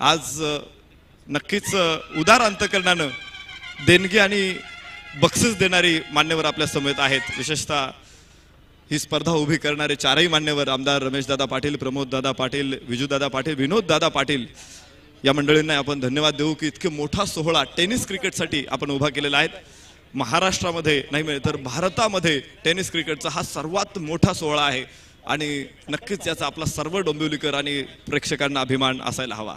आज नक्कीच उदार अंतकरणानं देणगी आणि बक्षीस देणारी मान्यवर आपल्या समेत आहेत। विशेषतः ही स्पर्धा उभी करणारे चारही मान्यवर आमदार रमेशदादा पाटील, प्रमोददादा पाटील, विजूदादा पाटील, विनोददादा पाटील या मंडळींना आपण धन्यवाद देऊ की इतके मोठा सोहळा टेनिस क्रिकेटसाठी आपण उभा केलेला आहे। महाराष्ट्रामध्ये नाही तर भारतामध्ये टेनिस क्रिकेटचा हा सर्वात मोठा सोहळा आहे आणि नक्कीच याचा आपला सर्व डोंबिवलीकर आणि प्रेक्षकांना अभिमान असायला हवा।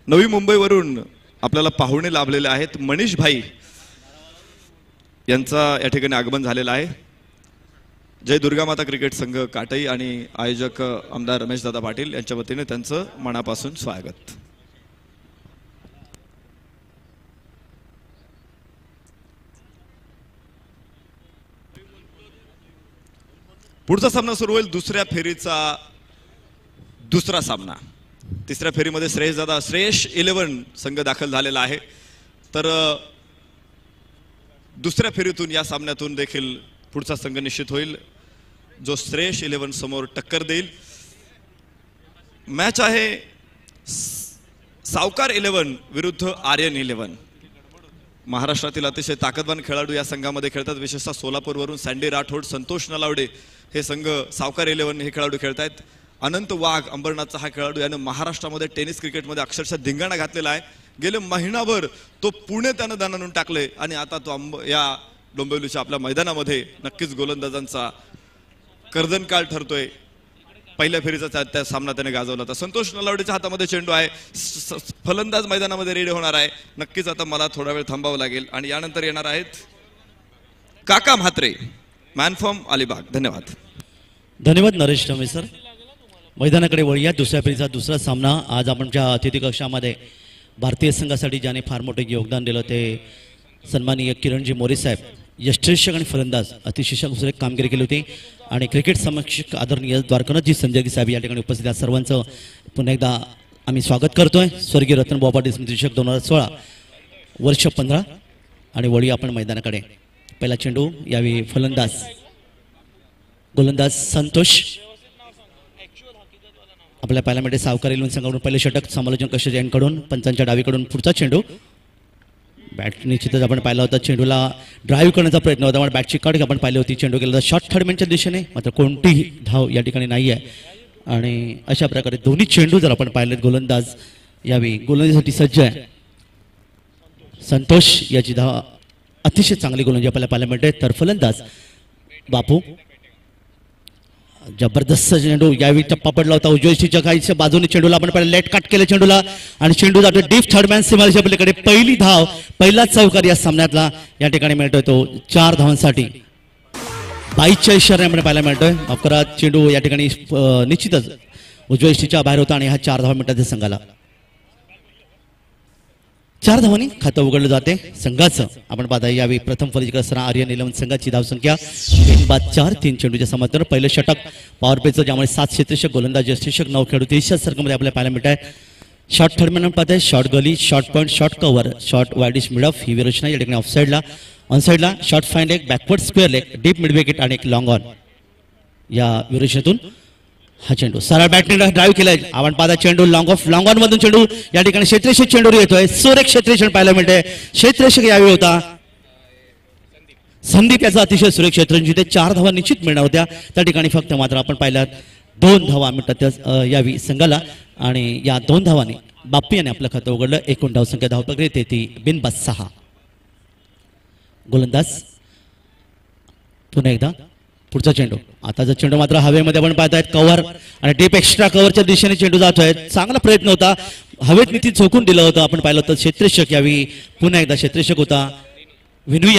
नवी मुंबईवरून आपल्याला पाहुणे लाभलेले आहेत। मनीष भाई यांचा या ठिकाणी आगमन झालेला आहे। जय दुर्गा माता क्रिकेट संघ काटई आणि आयोजक आमदार रमेशदादा पाटील यांच्या वतीने त्यांचं मनापासून स्वागत। पुढचा सामना सुरू होईल दुसऱ्या फेरीचा दुसरा सामना। तिसऱ्या फेरीमध्ये श्रेयस 11 संघ दाखल झालेला आहे। तर दुसऱ्या फेरीतून या सामन्यातून देखील पुढचा संघ निश्चित होईल जो श्रेयस 11 समोर टक्कर देईल। मॅच आहे सावकार 11 विरुद्ध आर्यन 11। महाराष्ट्रातील अतिशय ताकदवान खेळाडू या संघामध्ये खेळतात। विशेषतः सोलापूरवरून सँडी राठोड, संतोष नलावडे हे संघ सावकार 11 हे खेळाडू खेळतायत। अनंत वाघ अंबरनाथचा हा खेळाडू याने महाराष्ट्रामध्ये टेनिस क्रिकेटमध्ये अक्षरशः धिंगाणा घातलेला आहे। गेले महिनाभर तो पुणे त्यानं दानावून टाकले आणि आता तो या डोंबिवलीच्या आपल्या मैदानामध्ये नक्कीच गोलंदाजांचा कर्दनकाळ ठरतोय। पहिल्या फेरीचा त्या सामना त्याने गाजवला होता। संतोष नलावडेच्या हातामध्ये चेंडू आहे, फलंदाज मैदानामध्ये रेडी होणार आहे। नक्कीच आता मला थोडा वेळ थांबावं लागेल आणि यानंतर येणार आहेत काका म्हात्रे, मॅन फ्रॉम अलिबाग। धन्यवाद। धन्यवाद नरेश टमे सर। मैदानाकडे वळूया। दुसऱ्या फेरीचा दुसरा सामना। आज आपणच्या अतिथी कक्षामध्ये भारतीय संघासाठी ज्याने फार मोठे योगदान दिलं ते सन्माननीय किरणजी मोरे साहेब, यष्टिरक्षक आणि फलंदाज अतिशय सुरेख कामगिरी केली होती आणि क्रिकेट समीक्षक आदरणीय द्वारकानाथजी संजय साहेब या ठिकाणी उपस्थित आहेत। सर्वांचं पुन्हा एकदा आम्ही स्वागत करतोय। स्वर्गीय रतनभाऊ पाटील स्मृतिचषक 2016 वर्ष 15 आणि वळूया आपण मैदानाकडे। पहिला चेंडू यावेळी फलंदाज गोलंदाज संतोष आपल्या पाहायला मिळते सावकार 11 संघाकडून पहिले षटक समालोचन कष्ट जैनकडून, पंचांच्या डावीकडून पुढचा चेंडू। बॅट निश्चितच आपण पाहिला होता, चेंडूला ड्राईव्ह करण्याचा प्रयत्न होता, पण बॅटची कट आपण पाहिली होती। चेंडू गेला शॉर्ट थर्डमॅनच्या दिशेने, मात्र कोणतीही धाव या ठिकाणी नाही आहे आणि अशा प्रकारे दोन्ही चेंडू जर आपण पाहिलेत गोलंदाज यावेळी गोलंदाजीसाठी सज्ज आहे। संतोष याची धाव अतिशय चांगली गोलंदाजी आपल्याला पाहायला मिळते। तर फलंदाज बापू जबरदस्त चेंडू यावेळी टप्पा पडला होता उजव्या काहीच्या बाजूने चेंडूला आपण पहिला लेट कट केलं चेंडूला आणि चेंडू जातो डीप थर्डमॅन सीमारेषेच्या पलीकडे। पहिली धाव, पहिलाच चौकार या सामन्यातला या ठिकाणी मिळतोय तो 4 धावांसाठी। 22च्या इशाऱ्याने आपण पाहायला मिळतोय। अकरा चेंडू या ठिकाणी निश्चितच उजव्या बाहेर होता आणि हा 4 धावा मिळतात संघाला। 4 धावांनी खातं उघडलं जाते संघाचं। आपण पाहता यावेळी प्रथम फलंदाजी करताना आर्यन 11 संघाची धावसंख्या 3-4 3 चेंडूच्या समांतर। पहिलं षटक पॉवर प्लेचं ज्यामुळे 7 क्षेत्ररक्षक गोलंदाज यष्टिरक्षक 9 खेळाडू 23 सर्कलमध्ये आपल्याला पाहायला मिळत आहे। शॉर्ट थर्डमॅन पाहताय, short gully, short point, short cover, short widish mid off ही विरचना या ठिकाणी ऑफसाईडला, ऑनसाईडला short fine leg, backward square leg, deep mid wicket आणि एक लॉंग ऑन। या विरचनेतून हा चेंडू सरळ बॅटने ड्राईव्ह केलाय। आपण पाहता चेंडू लॉंग ऑन मधून चेंडू या ठिकाणी क्षेत्ररक्षक चेंडू येतोय। सुरेख क्षेत्ररक्षण पाहायला मिळते। क्षेत्ररक्षक यावेळी होता संदीप, याचा अतिशय सुरेख क्षेत्ररक्षण जिथे 4 धावा निश्चित मिळणार होत्या त्या ठिकाणी फक्त मात्र आपण पाहिल्यात 2 धावा मिळतात यावेळी संघाला आणि या 2 धावांनी बाप्पी याने आपलं खातं उघडलं। एकूण धावसंख्या धावपकडे येते ती बिनबाद 6। गोलंदाज पुन्हा एकदा पुढचा चेंडू। आता जर चेंडू मात्र हवेमध्ये आपण पाहतायत कव्हर आणि डीप एक्स्ट्रा कव्हरच्या दिशेने चेंडू जातोय। चांगला प्रयत्न होता, हवेत नीती झोकून दिलं होतं। आपण पाहिलं होतं क्षेत्ररक्षक यावेळी पुन्हा एकदा क्षेत्ररक्षक होता विनू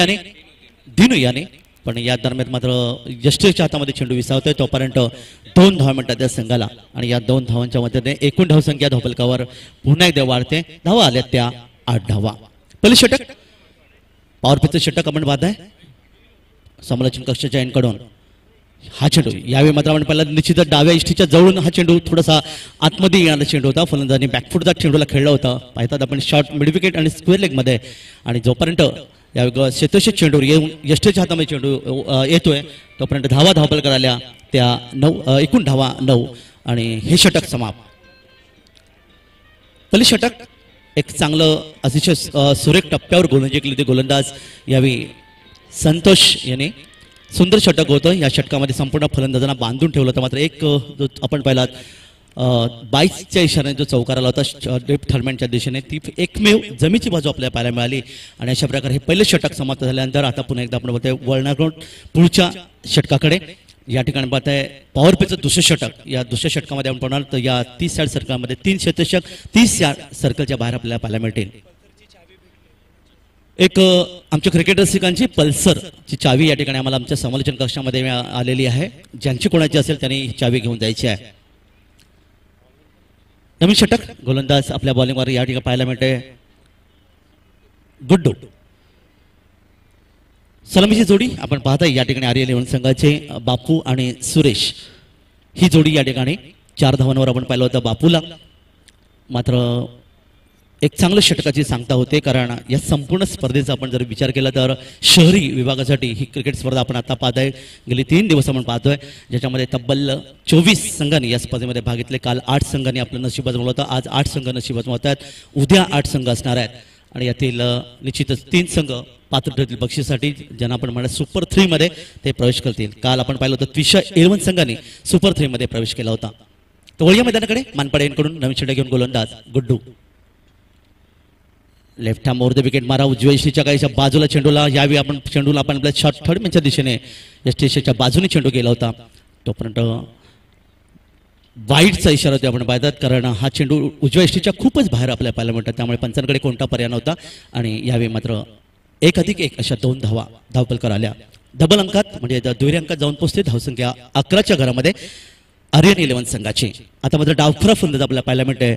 याने, पण या दरम्यान मात्र यष्टिरच्या हातामध्ये चेंडू विसावतोय। तोपर्यंत 2 धावा मिळतात त्या संघाला आणि या 2 धावांच्या मध्ये एकूण धावसंख्या धावफलकावर पुन्हा एकदा वाढते। धावा आल्या त्या 8 धावा। पहिलं षटक पॉवर प्लेचं षटक आपण पाहताय समालोचन कक्षाच्या एंडकडून। हा चेंडू यावेळी मात्र आपण पहिला निश्चितच डाव्या इष्टीच्या जवळून हा चेंडू थोडासा आतमध्ये येणारा चेंडू होता। फलंदाजांनी बॅकफुटचा चेंडूला खेळला होता। पाहतात आपण शॉर्ट मिड विकेट आणि स्क्वेअर लेग मध्ये आणि जोपर्यंत या क्षेत्रक्षक चेंडूवर येऊन यष्टीच्या हातामध्ये चेंडू येतोय तोपर्यंत धावपल आल्या त्या 9 एकूण धावा 9 आणि हे षटक समाप्त. पहिलं षटक एक चांगलं अतिशय सुरेख टप्प्यावर गोलंदाजी केली होती गोलंदाज यावेळी संतोष यांनी सुंदर षटक होतं. या षटकामध्ये संपूर्ण फलंदाजांना बांधून ठेवलं होतं. मात्र एक जो आपण पाहिलात 22च्या इशाऱ्याने जो चौकार आला होता डेप थर्मॅनच्या दिशेने ती एकमेव जमीची बाजू आपल्याला पाहायला मिळाली आणि अशा प्रकारे हे पहिलं षटक समाप्त झाल्यानंतर आता पुन्हा एकदा आपण बघतोय वळणाकडून पुढच्या षटकाकडे. या ठिकाणी पाहताय पॉवर प्लेचं दुसरं षटक. या दुसऱ्या षटकामध्ये आपण पाहणार तर या 30 यार्ड सर्कलमध्ये 3 क्षेत्रक्षक 30 यार्ड सर्कलच्या बाहेर आपल्याला पाहायला मिळतील. एक आमच्या क्रिकेट रसिकांची पल्सरची चावी या ठिकाणी आम्हाला आमच्या समालोचन कक्षामध्ये आलेली आहे. ज्यांची कोणाची असेल त्यांनी ही चावी घेऊन जायची आहे. नवीन षटक गोलंदाज आपल्या बॉलिंगवर या ठिकाणी पाहायला मिळते गुड्डू. सलामीची जोडी आपण पाहताय या ठिकाणी आर्य इलेव्हन संघाचे बापू आणि सुरेश ही जोडी या ठिकाणी 4 धावांवर आपण पाहिलं होतं बापूला. मात्र एक चांगलं षटकाची सांगता होते कारण या संपूर्ण स्पर्धेचा आपण जर विचार केला तर शहरी विभागासाठी ही क्रिकेट स्पर्धा आपण आता पाहताय गेली 3 दिवस आपण पाहतोय ज्याच्यामध्ये तब्बल 24 संघांनी या स्पर्धेमध्ये भाग घेतले. काल 8 संघांनी आपलं नशीब आजमावलं होतं. आज 8 संघ नशीब आजमावत आहेत. उद्या 8 संघ असणार आहेत आणि यातील निश्चितच 3 संघ पात्र ठरतील बक्षीसाठी ज्यांना आपण म्हणा सुपर 3 मध्ये ते प्रवेश करतील. काल आपण पाहिलं होतं त्रिशा 11 संघांनी सुपर 3 मध्ये प्रवेश केला होता. तर वळीया मैदानाकडे मानपाडे यांकडून नवीन षटक घेऊन गोलंदाज Guddu. Left ham over the wicket मारा उजव्या यष्टीच्या काहीच्या बाजूला चेंडूला यावेळी आपण चेंडूला आपण आपल्या शॉर्ट थर्ड मॅनच्या दिशेने यष्टीच्या बाजूने चेंडू गेला होता. तोपर्यंत वाईटचा इशारा होता आपण पाहतात कारण हा चेंडू उजव्या यष्टीच्या खूपच बाहेर आपल्याला पाहायला मिळतात. त्यामुळे पंचांकडे कोणता पर्याय नव्हता आणि यावेळी मात्र 1+1 अशा 2 धावा धावपलकर आल्या. डबल अंकात म्हणजे दुहेरी अंकात जाऊन पोहोचते. धावसंख्या 11च्या घरामध्ये आर्यन इलेव्हन संघाची. आता मात्र डावखुरा फलंदाज आपल्याला पाहायला मिळते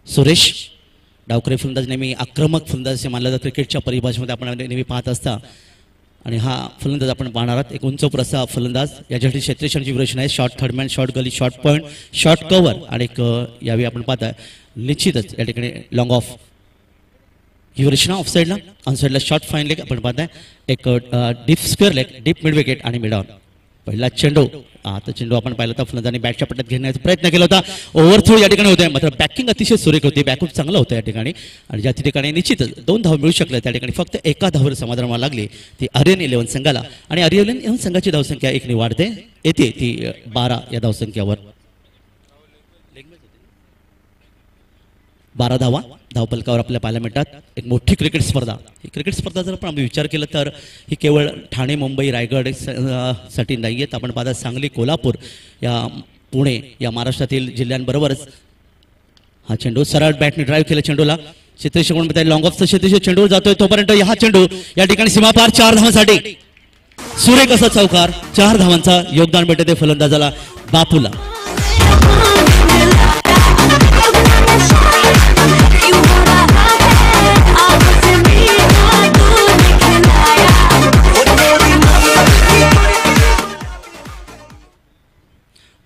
सुरेश. डावखुरे फलंदाज नेहमी आक्रमक फलंदाज असे मानला जातं क्रिकेटच्या परिभाषेमध्ये आपण नेहमी पाहत असता आणि हा फलंदाज आपण पाहणार आहात. एक उंच असा फलंदाज याच्यासाठी क्षेत्ररक्षणाची व्यूहरचना आहे. Short third man short gully short point short cover आणि एक यावेळी आपण पाहताय निश्चितच या ठिकाणी लॉंग ऑफ व्यूहरचना ऑफ साईडला ऑन साईडला शॉर्ट फाईन लेग आपण पाहताय एक deep square leg deep mid wicket आणि मिड ऑन. पहिला चेंडू आता चेंडू आपण पाहिला होता फलंदाजांनी बॅटच्या पट्ट्यात घेण्याचा प्रयत्न केला होता. ओव्हरथ्रो या ठिकाणी होते मात्र बॅकिंग अतिशय सुरेख होती. बॅकअप चांगलं होतं या ठिकाणी आणि ज्या ठिकाणी निश्चितच 2 धावा मिळू शकल्या त्या ठिकाणी फक्त 1 धावावर समाधान व्हावं लागली ती आर्यन इलेव्हन संघाला आणि आर्यन इलेव्हन संघाची धावसंख्या 1 ने वाढते येते ती 12 या धावसंख्यावर. 12 धावा धावपलकावर आपल्याला पाहायला मिळतात. एक मोठी क्रिकेट स्पर्धा. ही क्रिकेट स्पर्धा जर आपण विचार केला तर ही केवळ ठाणे मुंबई रायगड साठी नाही आहेत. आपण पाहता सांगली कोल्हापूर या पुणे या महाराष्ट्रातील जिल्ह्यांबरोबरच हा चेंडू सरळ बॅटने ड्राईव्ह केला चेंडूला क्षेत्ररक्षक लॉंग ऑफचा क्षेत्ररक्षक चेंडूवर जातोय तोपर्यंत हा चेंडू या ठिकाणी सीमापार 4 धावांसाठी सुरेख असा चौकार 4 धावांचा योगदान भेटते फलंदाजाला बापूला.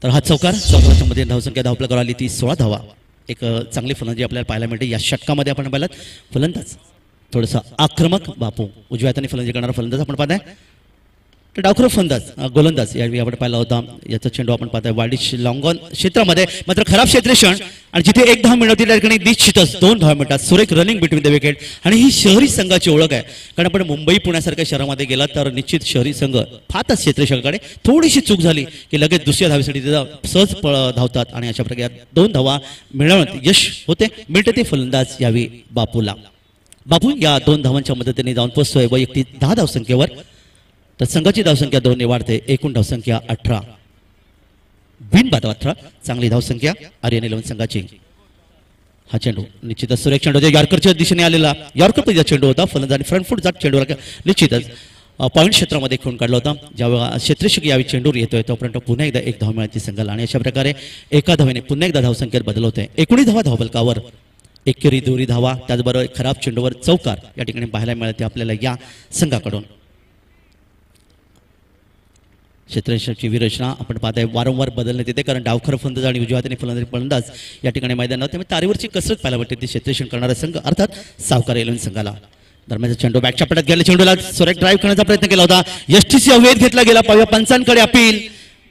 तर हा चौकार 14 मध्ये धावसंख्या धावपलकावर आली ती 16 धावा. एक चांगली फलंदाजी आपल्याला पाहायला मिळते. या षटकामध्ये आपण पाहिलात फलंदाज थोडासा आक्रमक बापू उजव्या हाताने फलंदाजी करणारा फलंदाज आपण पाहताय. तर डावखुरा फलंदाज गोलंदाज यावेळी आपण पाहिला होता. याचा चेंडू आपण पाहताय वाडिश लॉंग ऑन क्षेत्रामध्ये मात्र खराब क्षेत्ररक्षण आणि जिथे 1 धाव मिळवते त्या ठिकाणी निश्चितच 2 धावा मिळतात. सुरेख रनिंग बिटवीन द विकेट आणि ही शहरी संघाची ओळख आहे कारण आपण मुंबई पुण्यासारख्या शहरामध्ये गेला तर निश्चित शहरी संघ फारच क्षेत्ररक्षकाकडे थोडीशी चूक झाली की लगेच दुसऱ्या धावेसाठी सहज धावतात आणि अशा प्रकारे 2 धावा मिळवण्यात यश होते मिळते ते फलंदाज यावेळी बापूला. बापू या 2 धावांच्या मदतीने जाऊन पोहोचतोय वैयक्तिक 10 धावसंख्येवर. तर संघाची धावसंख्या 2 ने वाढते. एकूण धावसंख्या 18 बिनबाद 18 चांगली धावसंख्या आर्यन इलेव्हन संघाची. हा चेंडू निश्चितच सुरेख चेंडू होता यॉर्करच्या दिशेने आलेला यॉर्कर पहिला चेंडू होता. फलंदाजाने फ्रंट फूट जात चेंडू निश्चितच पॉईंट क्षेत्रामध्ये खून काढला होता. ज्यावेळा क्षेत्ररक्षक यावेळी चेंडूर येतोय तोपर्यंत पुन्हा एकदा 1 धाव मिळायची संघाला आणि अशा प्रकारे 1 धावेने पुन्हा एकदा धावसंख्येत बदल होते. 19 धावा धावपलकावर एकेरी दुहेरी धावा त्याचबरोबर खराब चेंडूवर चौकार या ठिकाणी पाहायला मिळते आपल्याला या संघाकडून. क्षेत्ररक्षणाची विरचना आपण पाहताय वारंवार बदलण्यात येते, कारण डावखर फलंदाज आणि उजव्या हाताने फलंदाज या ठिकाणी मैदानात, त्यामुळे तारेवरची कसरत पाहायला भेटते ती क्षेत्ररक्षण करणारा संघ अर्थात सावकार 11 संघाला. दरम्यानचा चेंडू बॅकच्या पट्ट्यात गेला, चेंडूला सुरेख ड्राईव्ह करण्याचा प्रयत्न केला होता, एसटीसी अवैध घेतला गेला, पाहूया पंचांकडे अपील.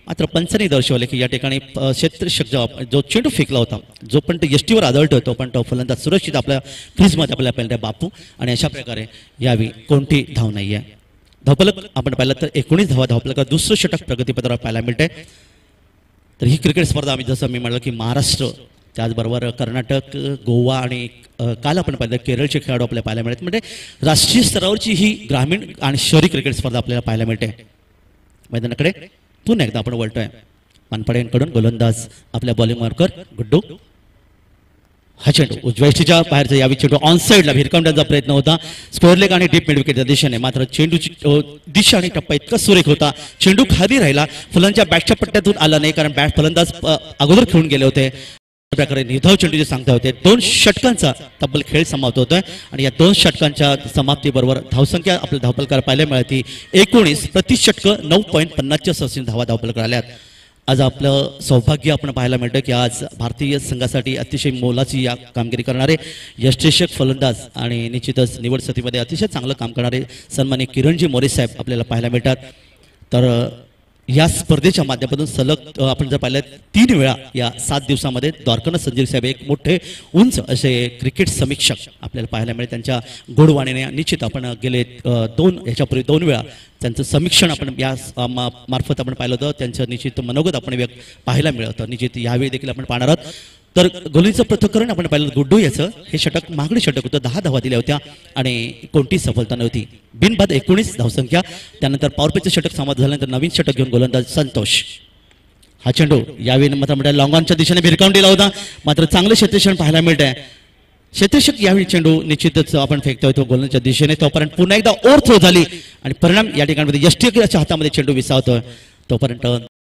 मात्र पंचांनी दर्शवले की या ठिकाणी क्षेत्ररक्षक जो चेंडू फेकला होता, जो पण एसटीवर आदळतोय तो पण तो फलंदाज सुरक्षित आपल्या क्रीजमध्ये आपल्याला पाहिलं बापू, आणि अशा प्रकारे यावी कोणती धाव नाही आहे. धावफलक आपण पाहिलं तर 19 धावा धावफलकात दुसरं षटक प्रगतीपत्रावर पाहायला मिळते. तर ही क्रिकेट स्पर्धा आम्ही जसं मी म्हटलं की महाराष्ट्र, त्याचबरोबर कर्नाटक, गोवा आणि काल आपण पाहिलं केरळचे खेळाडू आपल्याला पाहायला मिळतात. म्हणजे राष्ट्रीय स्तरावरची ही ग्रामीण आणि शहरी क्रिकेट स्पर्धा आपल्याला पाहायला मिळते. मैदानाकडे पुन्हा एकदा आपण वळतोय. मानपाड्यांकडून गोलंदाज आपल्या बॉलिंग मार्कर गुड्डू. हा चेंडू उजव्या यष्टीच्या बाहेरचा यावी चेंडू ऑन साईडला भिरकावण्याचा प्रयत्न होता स्क्वेअर लेग आणि डीप मिड विकेटच्या दिशेने. मात्र चेंडूची दिशा आणि टप्पा इतका सुरेख होता, चेंडू खाली राहिला, फलंदाजच्या बॅटच्या पट्ट्यातून आला नाही, कारण बॅट फलंदाज अगोदर खेळून गेले होते. प्रकारे निर्धाव चेंडूचे सांगता होते. 2 षटकांचा तब्बल खेळ समाप्त होतोय आणि या 2 षटकांच्या समाप्तीबरोबर धावसंख्या आपल्या धावफलकाला पाहायला मिळाली 19 प्रति षटक 9.50च्या सरासरी धावा धावफलकाला आल्यात. आज आपलं सौभाग्य आपण पाहायला मिळतं की आज भारतीय संघासाठी अतिशय मोलाची या कामगिरी करणारे यष्टिरक्षक फलंदाज आणि निश्चितच निवड समितीमध्ये अतिशय चांगलं काम करणारे सन्माननीय किरणजी मोरे साहेब आपल्याला पाहायला मिळतात. तर या स्पर्धेच्या माध्यमातून सलग आपण जर पाहिलं 3 वेळा या 7 दिवसामध्ये द्वारकानाथ संजीव साहेब एक मोठे उंच असे क्रिकेट समीक्षक आपल्याला पाहायला मिळेल. त्यांच्या गोडवाणीने निश्चित आपण गेले ह्याच्यापूर्वी 2 वेळा त्यांचं समीक्षण आपण या मार्फत आपण पाहिलं होतं. त्यांचं निश्चित मनोगत आपण पाहायला मिळतं. निश्चित यावेळी देखील आपण पाहणार आहोत. तर गोलीचं पृथक्करण आपण पाहिलं गुड्डू याचं हे षटक मागणी षटक होतं, 10 धावा दिल्या होत्या आणि कोणतीच सफलता नव्हती. बिनबाद 19 धावसंख्या. त्यानंतर पॉवरप्लेचं षटक समाप्त झाल्यानंतर नवीन षटक घेऊन गोलंदाज संतोष. हा चेंडू यावेळी मात्र लॉंग ऑनच्या दिशेने भिरकावून दिला होता, मात्र चांगलं क्षेत्ररक्षण पाहायला मिळत आहे. क्षेत्ररक्षक यावेळी चेंडू निश्चितच आपण फेकतोय तो गोलंदाजच्या दिशेने, तोपर्यंत पुन्हा एकदा ओव्हर थ्रो झाली आणि परिणाम या ठिकाणी यष्टीच्या हातामध्ये चेंडू विसावतोय. तोपर्यंत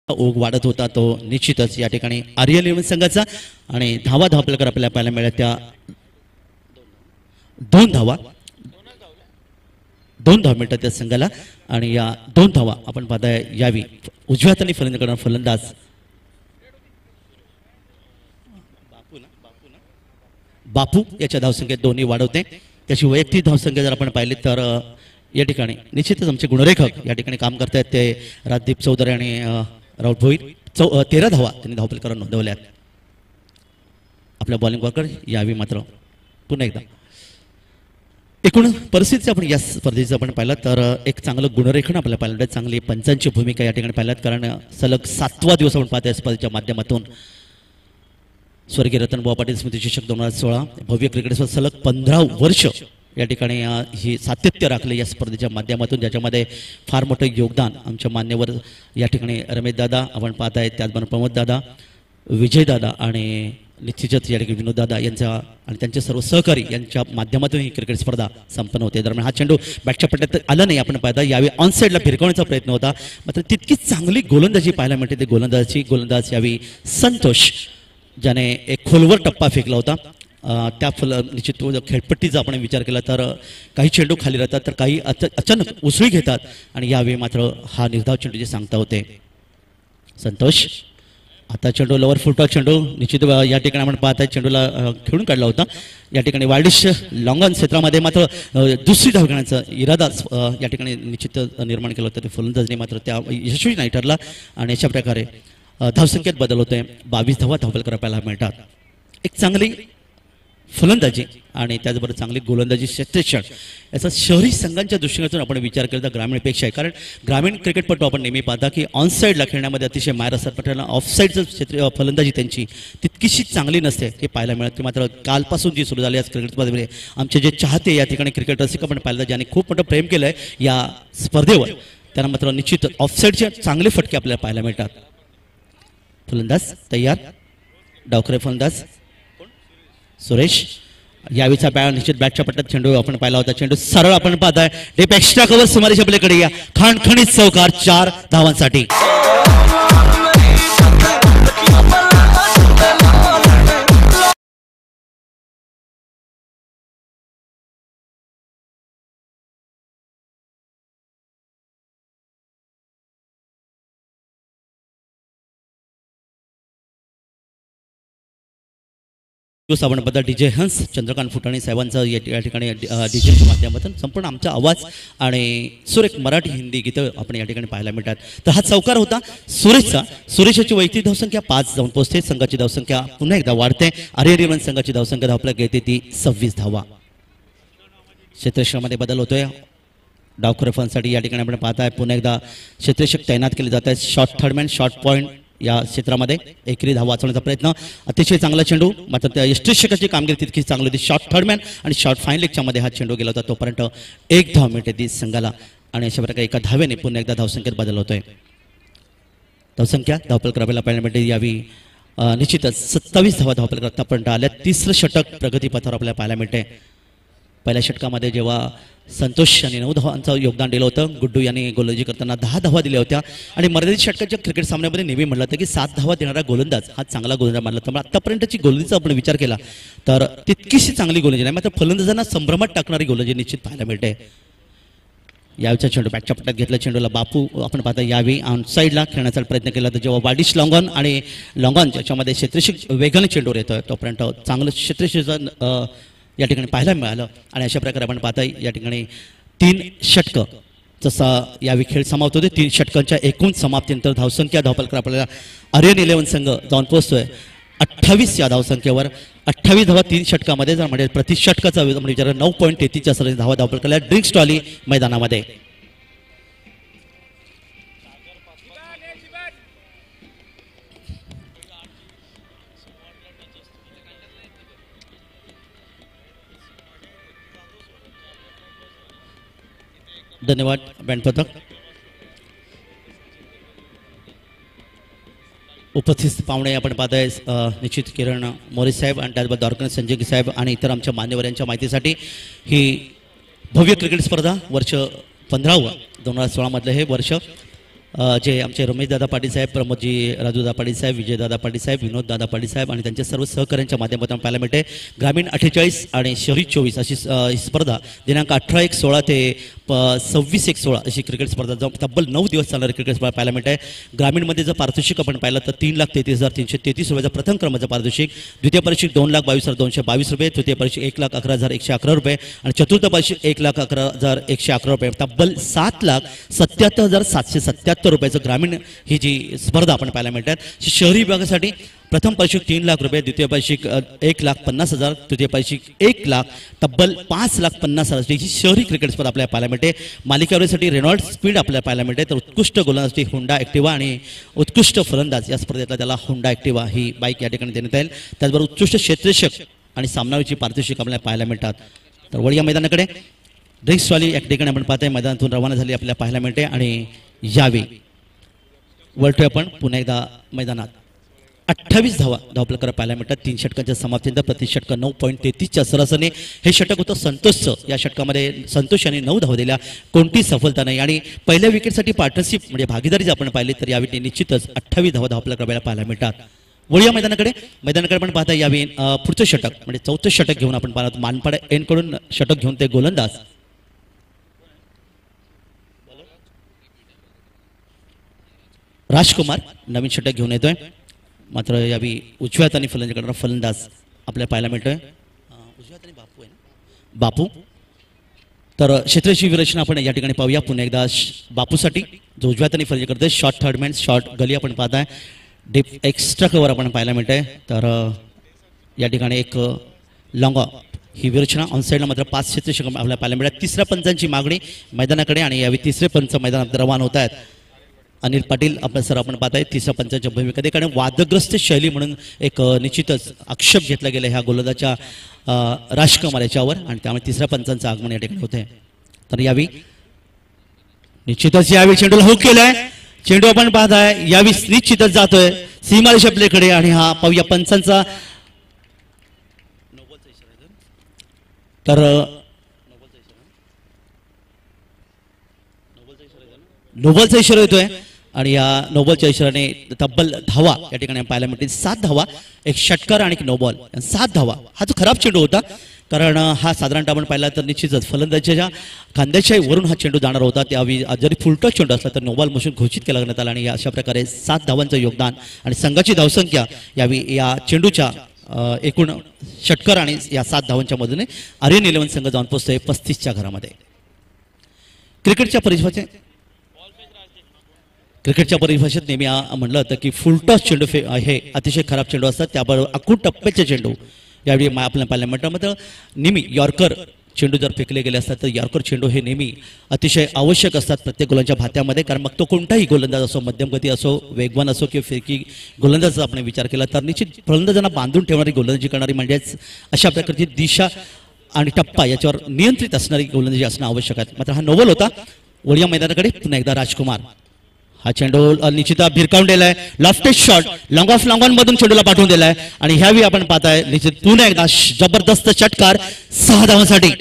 ओघ वाढत होता तो निश्चितच या ठिकाणी आर्यन 11 संघाचा आणि धावा धावफलकावर आपल्याला पाहायला मिळाल्या त्या 2 धावा मिळतात त्या संघाला. आणि या 2 धावा आपण पाहताय यावी उजव्या हाताने फलंदाज करणारा फलंदाज बापू याच्या धावसंख्येत दोन्ही वाढवते. त्याची वैयक्तिक धावसंख्या जर आपण पाहिली तर या ठिकाणी निश्चितच आमचे गुणरेखक या ठिकाणी काम करतायत ते राजदीप चौधरी आणि राऊत भोईर. 13 धावा त्यांनी धावफलकावर नोंदवल्यात. आपल्या बॉलिंग वर्कर यावी मात्र पुन्हा एकदा एकूण परिस्थिती आपण या स्पर्धेचं आपण पाहिलं तर एक चांगलं गुणरेखन आपल्याला पाहिलं, चांगली पंचांची भूमिका या ठिकाणी पाहिल्यात. कारण सलग 7वा दिवस आपण पाहतो या स्पर्धेच्या माध्यमातून. स्वर्गीय रतनभाऊ पाटील स्मृती चषक 2016 भव्य क्रिकेटवर सलग 15 वर्ष या ठिकाणी ही सातत्य राखले या स्पर्धेच्या माध्यमातून, ज्याच्यामध्ये फार मोठं योगदान आमच्या मान्यवर या ठिकाणी रमेश दादा आपण पाहत आहेत, त्याचबरोबर प्रमोद दादा, विजय दादा आणि निश्चितच या ठिकाणी विनोद दादा यांचा आणि त्यांचे सर्व सहकारी यांच्या माध्यमातून ही क्रिकेट स्पर्धा संपन्न होते. दरम्यान हा चेंडू बॅटच्या पट्ट्यात आला नाही आपण पाहता, यावेळी ऑन साईडला फिरकवण्याचा प्रयत्न होता, मात्र तितकी चांगली गोलंदाजी पाहायला मिळते. ते गोलंदाज यावेळी संतोष ज्याने एक खोलवर टप्पा फेकला होता. त्या निश्चित खेळपट्टीचा आपण विचार केला तर काही चेंडू खाली राहतात तर काही अचानक उसळी घेतात आणि यावेळी मात्र हा निर्धाव चेंडूचे सांगता होते. संतोष आता चेंडू लवर फुटबॉल चेंडू निश्चित या ठिकाणी आपण पाहताय चेंडूला खेळून काढला होता. या ठिकाणी वाईल्डिश लॉंगॉन क्षेत्रामध्ये मात्र दुसरी धाव घेण्याचा इरादा या ठिकाणी निश्चित निर्माण केला होता. फलंदाजने मात्र त्या यशस्वी नाही ठरला आणि अशा प्रकारे धावसंख्येत बदल होतोय. 22 धावा धावफलकावर पाहायला मिळतात. एक चांगली फलंदाजी आणि त्याचबरोबर चांगली गोलंदाजी क्षेत्ररक्षण याचा शहरी संघांच्या दृष्टिकोनातून आपण विचार केला तर ग्रामीणपेक्षा आहे. कारण ग्रामीण क्रिकेटपटू आपण नेहमी पाहता की ऑन साईडला खेळण्यामध्ये अतिशय मायर असतात, पण ऑफ साईडचं क्षेत्र फलंदाजी त्यांची तितकीशी चांगली नसते हे पाहायला मिळतं. मात्र कालपासून जी सुरू झाली आज क्रिकेट स्पर्धेमध्ये आमचे जे चाहते या ठिकाणी क्रिकेट रसिक आपण पाहिलं ज्यांनी खूप मोठं प्रेम केलं आहे या स्पर्धेवर, त्यांना मात्र निश्चित ऑफ साईडचे चांगले फटके आपल्याला पाहायला मिळतात. फलंदाज तयार, डावखरे फलंदाज सुरेश. यावेळीचा निश्चित बॅटच्या पट्ट्यात चेंडू आपण पाहिला होता. चेंडू सरळ आपण पाहताय डेप एक्स्ट्रा कव्हर सुमारे आपल्याकडे या खणखणीत चौकार 4 धावांसाठी. आपण बद्दल डीजे हंस चंद्रकांत फुटाणे साहेबांचं या ठिकाणी डीजेच्या माध्यमातून संपूर्ण आमचा आवाज आणि सुरेख मराठी हिंदी गीतं आपण या ठिकाणी पाहायला मिळतात. तर हा चौकार होता सुरेशचा. सुरेशाची वैयक्तिक धावसंख्या 5 जाऊन पोहोचते. संघाची धावसंख्या पुन्हा एकदा वाढते. आर्यन संघाची धावसंख्या धावपल्या घेते ती 26 धावा. क्षेत्ररक्षणामध्ये बदल होतोय. डावखुरेफांसाठी या ठिकाणी आपण पाहताय पुन्हा एकदा क्षेत्ररक्षक तैनात केले जात आहेत. शॉर्ट थर्डमॅन शॉर्ट पॉईंट या क्षेत्रामध्ये एकेरी धावा वाचवण्याचा प्रयत्न. अतिशय चांगला चेंडू. मात्र त्या यष्टीरक्षकाची कामगिरी तितकी चांगली होती. शॉर्ट थर्डमॅन आणि शॉर्ट फाईन लेगच्या मध्ये हा चेंडू गेला होता. तोपर्यंत 1 धाव मिळते ती संघाला आणि अशा प्रकारे एका धावेने पुन्हा एकदा धावसंख्येत बदल होतोय. धावसंख्या धावपलकर पाहायला मिळते यावी निश्चितच 27 धावा धावपलकर आतापर्यंत आल्या. तिसरं षटक प्रगतीपथावर आपल्याला पाहायला मिळते. पहिल्या षटकामध्ये जेव्हा संतोष यांनी 9 धावांचं योगदान दिलं होतं. गुड्डू यांनी गोलंदाजी करताना 10 धावा दिल्या होत्या आणि मर्यादित षटकाच्या क्रिकेट सामन्यामध्ये नेहमी म्हटलं होतं की 7 धावा देणारा गोलंदाज हा चांगला गोलंदाज मानला. त्यामुळे आतापर्यंतची गोलंदाजीचा आपण विचार केला तर तितकीशी चांगली गोलंदाजी नाही. मात्र फलंदाजांना संभ्रमात टाकणारी गोलंदाजी निश्चित पाहायला मिळते. यावेळीचा चेंडू बॅटच्या पट्ट्यात घेतला. चेंडूला बापू आपण पाहता यावेळी ऑनसाईडला खेळण्याचा प्रयत्न केला तर जेव्हा वाडिश लॉंगॉन आणि लॉंगॉन ज्याच्यामध्ये क्षेत्ररक्षक वेगाने चेंडूवर येतोय तोपर्यंत चांगलं क्षेत्ररक्षक या ठिकाणी पाहायला मिळालं आणि अशा प्रकारे आपण पाहताय या ठिकाणी 3 षटकं जसा यावेळी खेळ समाप्त होते. 3 षटकांच्या एकूण समाप्तीनंतर धावसंख्या धावपलकर आपल्याला आर्यन 11 संघ जाऊन पोहोचतोय 28 या धावसंख्येवर. 28 धावा 3 षटकामध्ये जर म्हणजे प्रति षटकाचा विचार 9.33 सरासरी धावा धावपलकर ड्रिंक्स ट्रॉली मैदानामध्ये. धन्यवाद बँडपथक. उपस्थित पाहुणे आपण पाहताय निश्चित किरण मोरे साहेब आणि त्याचबरोबर द्वारकानाथ संजय साहेब आणि इतर आमच्या मान्यवरांच्या माहितीसाठी ही भव्य क्रिकेट स्पर्धा वर्ष 15 2016 मधलं हे वर्ष जे आमचे रमेशदादा पाटील साहेब, प्रमोदजी राजूदादा पाटील साहेब, विजयदादा पाटील साहेब, विनोददादा पाटील साहेब आणि त्यांच्या सर्व सहकाऱ्यांच्या माध्यमातून पाहायला मिळते. ग्रामीण 48 आणि शहरी 24 अशी स्पर्धा दिनांक 18/1/16 ते 26/1/16 अशी क्रिकेट स्पर्धा जाऊन तब्बल 9 दिवस चालणारी क्रिकेट स्पर्धा पाहायला मिळते. ग्रामीणमध्ये जर पारितोषिक आपण पाहिलं तर 3,33,333 रुपयाचा प्रथम क्रमांकाचं पारितोषिक, द्वितीय पारितोषिक 2,22,222 रुपये, तृतीय पारितोषिक 1,11,111 रुपये आणि चतुर्थ पारितोषिक 1,11,111 रुपये. तब्बल 7,77,777 रुपयाचं ग्रामीण ही जी स्पर्धा आपण पाहायला मिळतात. शहरी विभागासाठी प्रथम पारितोषिक 3 लाख रुपये, द्वितीय पारितोषिक 1,50,000, तृतीय पारितोषिक 1 लाख, तब्बल 5,50,000 ही शहरी क्रिकेट स्पर्धा आपल्याला पाहायला मिळते. मालिकावरीसाठी रेनॉल्ड स्पीड आपल्याला पाहायला मिळते. तर उत्कृष्ट गोलंदाजसाठी होंडा ॲक्टिवा आणि उत्कृष्ट फलंदाज या स्पर्धेतला त्याला होंडा ॲक्टिवा ही बाईक या ठिकाणी देण्यात येईल. त्याचबरोबर उत्कृष्ट क्षेत्ररक्षक आणि सामनावीची पारितोषिक आपल्याला पाहायला मिळतात. तर वळी या मैदानाकडे ड्रिंक्स ट्रॉली या ठिकाणी आपण पाहताय मैदानातून रवाना झाली आपल्याला पाहायला मिळते आणि यावेळी वळतोय आपण पुन्हा एकदा मैदानात. 28 धावा धावपलकर पाहायला मिळतात 3 षटकांच्या समाप्तीनंतर. प्रति षटक 9.33च्या सरासरीने हे षटक होतं संतोषचं. या षटकामध्ये संतोष यांनी 9 धावा दिल्या, कोणतीही सफलता नाही आणि पहिल्या विकेटसाठी पार्टनरशिप म्हणजे भागीदारी जर आपण पाहिली तर यावेळी निश्चितच 28 धावा धावपलकर पाहायला मिळतात. वळूया मैदानाकडे पण पाहता यावेळी पुढचं षटक म्हणजे 4थं षटक घेऊन आपण पाहतो. मानपाड एनकडून षटक घेऊन ते गोलंदाज राजकुमार नवीन षटक घेऊन येतोय. मात्र यावेळी उजव्या हाताने फलंदाजी करणारा फलंदाज आपल्याला पाहायला मिळतोय. उजव्या हाताने बापू आहे ना, बापू. तर क्षेत्रची विरचना आपण या ठिकाणी पाहूया पुन्हा एकदा. बापूसाठी जो उजव्या हाताने फलंदाजी करतोय शॉर्ट थर्डमॅन शॉर्ट गली आपण पाहताय. डीप एक्स्ट्रा कव्हर आपण पाहायला मिळतंय. तर या ठिकाणी एक लॉंग ही विरचना ऑनसाईडला मात्र 5 क्षेत्ररक्षक आपल्याला पाहायला मिळतात. तिसऱ्या पंचांची मागणी मैदानाकडे आणि यावेळी तिसरे पंच मैदानात रवाना होत आहेत. अनिल पाटील आपल्या सर आपण पाहताय तिसऱ्या पंचाच्या भूमिकेत. कारण वादग्रस्त शैली म्हणून एक निश्चितच आक्षेप घेतला गेला ह्या गोलंदाजच्या राजकुमार याच्यावर आणि त्यामुळे तिसऱ्या पंचांचं आगमन या ठिकाणी होत आहे. तर यावेळी निश्चितच यावेळी चेंडूला हुक केलाय. चेंडू आपण पाहताय यावेळी निश्चितच जातोय सीमारेषा प्लेकडे आणि हा पाहूया पंचांचा. तर नोबलचा इशारा येतोय आणि या नोबलच्या इशाराने तब्बल धावा या ठिकाणी पाहायला मिळतील. 7 धावा, एक षटकार आणि एक नोबॉल. 7 धावा हा जो खराब चेंडू होता कारण हा साधारणतः आपण पाहिला तर निश्चितच फलंदाजाच्या खांद्याच्या वरून हा चेंडू जाणार होता. त्यावेळी जरी फुलटा चेंडू असला तर नोबॉल मशीन घोषित केला करण्यात आला आणि अशा प्रकारे 7 धावांचं योगदान आणि संघाची धावसंख्या यावेळी या चेंडूच्या एकूण षटकर आणि या 7 धावांच्या मधून आर्यन 11 संघ जाऊन पोहोचतोय 35च्या घरामध्ये. क्रिकेटच्या परिभाषेत नेहमी म्हणलं होतं की फुलटॉस चेंडू हे अतिशय खराब चेंडू असतात, त्याबरोबर अकूट टप्प्याचे चेंडू यावेळी आपल्या पार्लमेंटामध्ये नेहमी यॉर्कर चेंडू जर फेकले गेले असतात तर यॉर्कर चेंडू हे नेहमी अतिशय आवश्यक असतात प्रत्येक गोलांच्या भात्यामध्ये, कारण मग तो कोणताही गोलंदाज असो, मध्यमगती असो, वेगवान असो किंवा फिरकी गोलंदाजाचा आपण विचार केला तर निश्चित फलंदाजांना बांधून ठेवणारी गोलंदाजी करणारी म्हणजेच अशा प्रकारची दिशा आणि टप्पा याच्यावर नियंत्रित असणारी गोलंदाजी असणं आवश्यक आहे. मात्र हा नोबल होता. वडिया मैदानाकडे पुन्हा एकदा राजकुमार. हा चेंडू निश्चित भिरकावून दिलाय, lofted shot long of long on मधून चेंडूला पाठवून दिलाय आणि ह्यावेळी आपण पाहताय निश्चित पुन्हा एकदा जबरदस्त षटकार 6 धावांसाठी.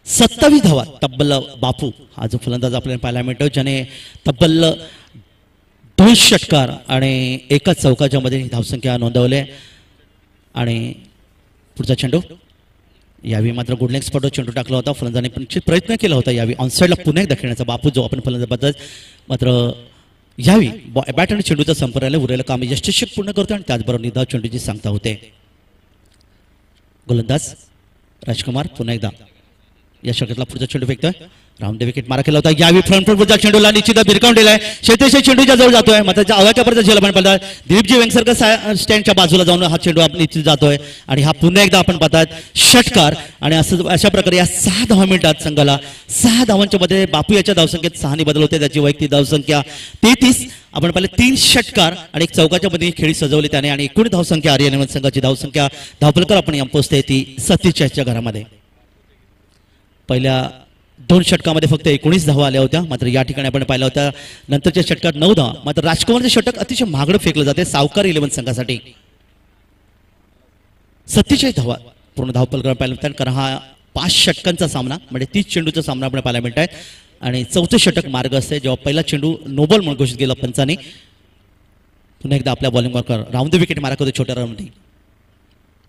सत्तावीस धावा तब्बल बापू हा जो फलंदाज आपल्याला पाहायला मिळतो ज्याने तब्बल 2 षटकार आणि एकाच चौकाच्या मध्ये धावसंख्या नोंदवली. आणि पुढचा चेंडू यावेळी मात्र गुडलेग स्पॉटवर चेंडू टाकला होता. फलंदाजाने पण प्रयत्न केला होता यावेळी ऑनसाईडला पुन्हा एकदा खेळण्याचा बापू जो आपण फलंदाज मात्र यावेळी बॅट आणि चेंडूचा संपर्क उरलेलं काम यशस्वी पूर्ण करतो आणि त्याचबरोबर निधाव चेंडूची सांगता होते. गोलंदाज राजकुमार पुन्हा एकदा या षटकातला पुढचा चेंडू फेकतोय. राऊंड विकेट मारा केला होता. यावेळी फ्रंट फुटचा चेंडूला निश्चित भिरकावून दिलाय. शेतेशे चेंडूच्या जवळ जातोय मात्र अवाच्यापर्यंत झेल आपण पाहतात. दिलीपजी वेंगसरकर स्टँडच्या बाजूला जाऊन हा चेंडू निश्चित जातोय आणि हा पुन्हा एकदा आपण पाहतात षटकार. आणि असं अशा प्रकारे या 6 धावा मिनिटात संघाला 6 धावांच्या मध्ये बापू याच्या धावसंख्येत 6 बदल होते. त्याची वैयक्तिक धावसंख्या 33. आपण पाहिले 3 षटकार आणि एक चौकाच्या मध्ये खेळी सजवली त्याने आणि एकूण धावसंख्या आर्यन 11 संघाची धावसंख्या धावफलकर आपण पोहोचते ती 47च्या घरामध्ये. पहिल्या 2 षटकामध्ये फक्त 19 धावा आल्या होत्या. मात्र या ठिकाणी आपण पाहिलं होतं नंतरच्या षटकात 9 धावा. मात्र राजकुमारचे षटक अतिशय महागडं फेकलं जाते सावकार 11 संघासाठी. 47 धावा पूर्ण धावफलक पाहिलं होतं कारण हा 5 षटकांचा सामना म्हणजे 30 चेंडूचा सामना आपण पाहायला मिळत आहे आणि 4थं षटक मार्ग असते जेव्हा पहिला चेंडू नोबल म्हणून घोषित केला पंचाने. पुन्हा एकदा आपल्या बॉलिंगवर राऊंड द विकेट मारक होते छोट्या राऊंडमध्ये.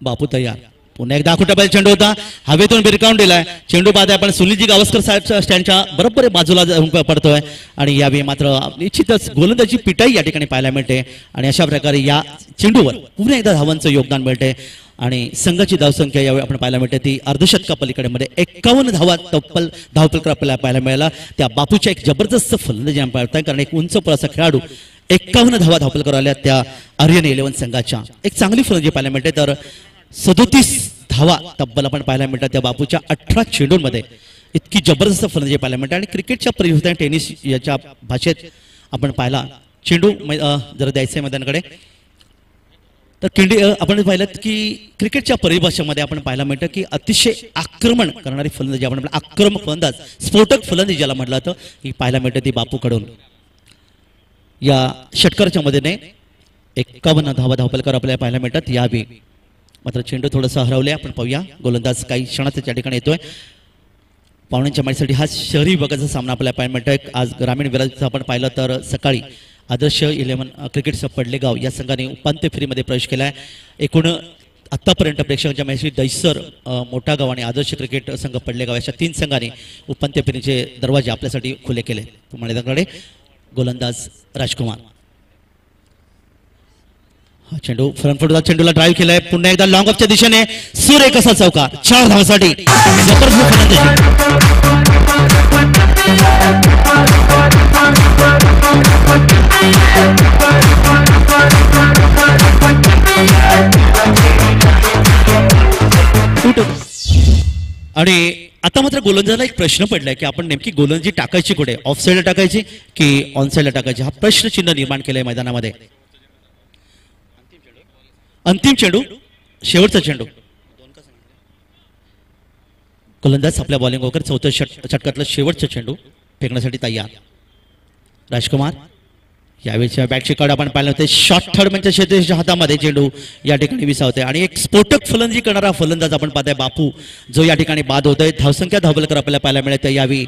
बापू तयार. पुन्हा एकदा कुठं चेंडू होता हवेतून भिरकावून दिलाय. चेंडू बाद आहे पण सुनीलजी गावस्कर साहेब स्टँडच्या बरोबर बाजूला पडतोय आणि यावेळी मात्र निश्चितच गोलंदाजी पिटाई या ठिकाणी पाहायला मिळते आणि अशा प्रकारे या चेंडूवर पुन्हा एकदा धावांचं योगदान मिळते आणि संघाची धावसंख्या यावेळी आपण पाहायला मिळते ती अर्धशतका पलीकडे मध्ये 51 धावा तब्बल धावफलक आपल्याला पाहायला मिळाला. त्या बापूच्या एक जबरदस्त फलंदाजी आपण पाहताय कारण एक उंच पुराचा खेळाडू 51 धावा धावफलक आल्या त्या आर्यन 11 संघाच्या. एक चांगली फलंदाजी पाहायला मिळते तर 37 धावा तब्बल आपण पाहायला मिळतात त्या बापूच्या 18 चेंडूंमध्ये. इतकी जबरदस्त फलंदाजी पाहायला मिळते आणि क्रिकेटच्या परिभाषेत टेनिस याच्या भाषेत आपण पाहिला चेंडू जर द्यायचं मैदानाकडे तर आपण पाहिलं की क्रिकेटच्या परिभाषेमध्ये आपण पाहायला मिळतं की अतिशय आक्रमण करणारी फलंदाजी आपण आक्रमक फलंदाज स्फोटक फलंदाजी ज्याला म्हटलं जातं ही पाहायला मिळतं ती बापूकडून. या षटकाराच्या मध्येने 51 धावा धावफलकर आपल्याला पाहायला मिळतात. यावेळी मात्र चेंडू थोडंसं हरवले. आपण पाहूया गोलंदाज काही क्षणात त्या ठिकाणी येतोय. पाहुण्यांच्या माहितीसाठी हा शहरी विभागाचा सामना आपल्याला पाहायला मिळतोय. आज ग्रामीण विभागाचं आपण पाहिलं तर सकाळी आदर्श 11 क्रिकेट पडलेगाव या संघाने उपांत्य फेरीमध्ये प्रवेश केलाय. एकूण आतापर्यंत प्रेक्षकांच्या मॅचची दैसर मोठा गाव आणि आदर्श क्रिकेट संघ पडलेगाव अशा 3 संघांनी उपांत्य फेरीचे दरवाजे आपल्यासाठी खुले केले. मैदानाकडे गोलंदाज राजकुमार. हा चेंडू फ्रंट फुटचा चेंडूला ड्राईव्ह केलाय. पुन्हा एकदा लॉंग ऑफच्या दिशेने सुरेख असा चौकार 4 धावांसाठी. आणि आता मात्र गोलंदाजाला एक प्रश्न पडलाय की आपण नेमकी गोलंदाजी टाकायची कुठे, ऑफ साईडला टाकायची की ऑन साईडला टाकायची हा प्रश्नचिन्ह निर्माण केलंय मैदानामध्ये. अंतिम चेंडू शेवटचा चेंडू गोलंदाज आपल्या बॉलिंग वगैरे 4थ्या षटकातला शेवटचा चेंडू फेकण्यासाठी तयार. राजकुमार यावेळीच्या बॅटची कार्ड आपण पाहिलं होते. शॉर्ट थर्ड म्हणजे शेतीच्या हातामध्ये चेंडू या ठिकाणी विसावते आणि एक स्फोटक फलंदाजी करणारा फलंदाज आपण पाहताय बापू जो या ठिकाणी बाद होतोय. धावसंख्या धावफलकर आपल्याला पाहायला मिळते. यावेळी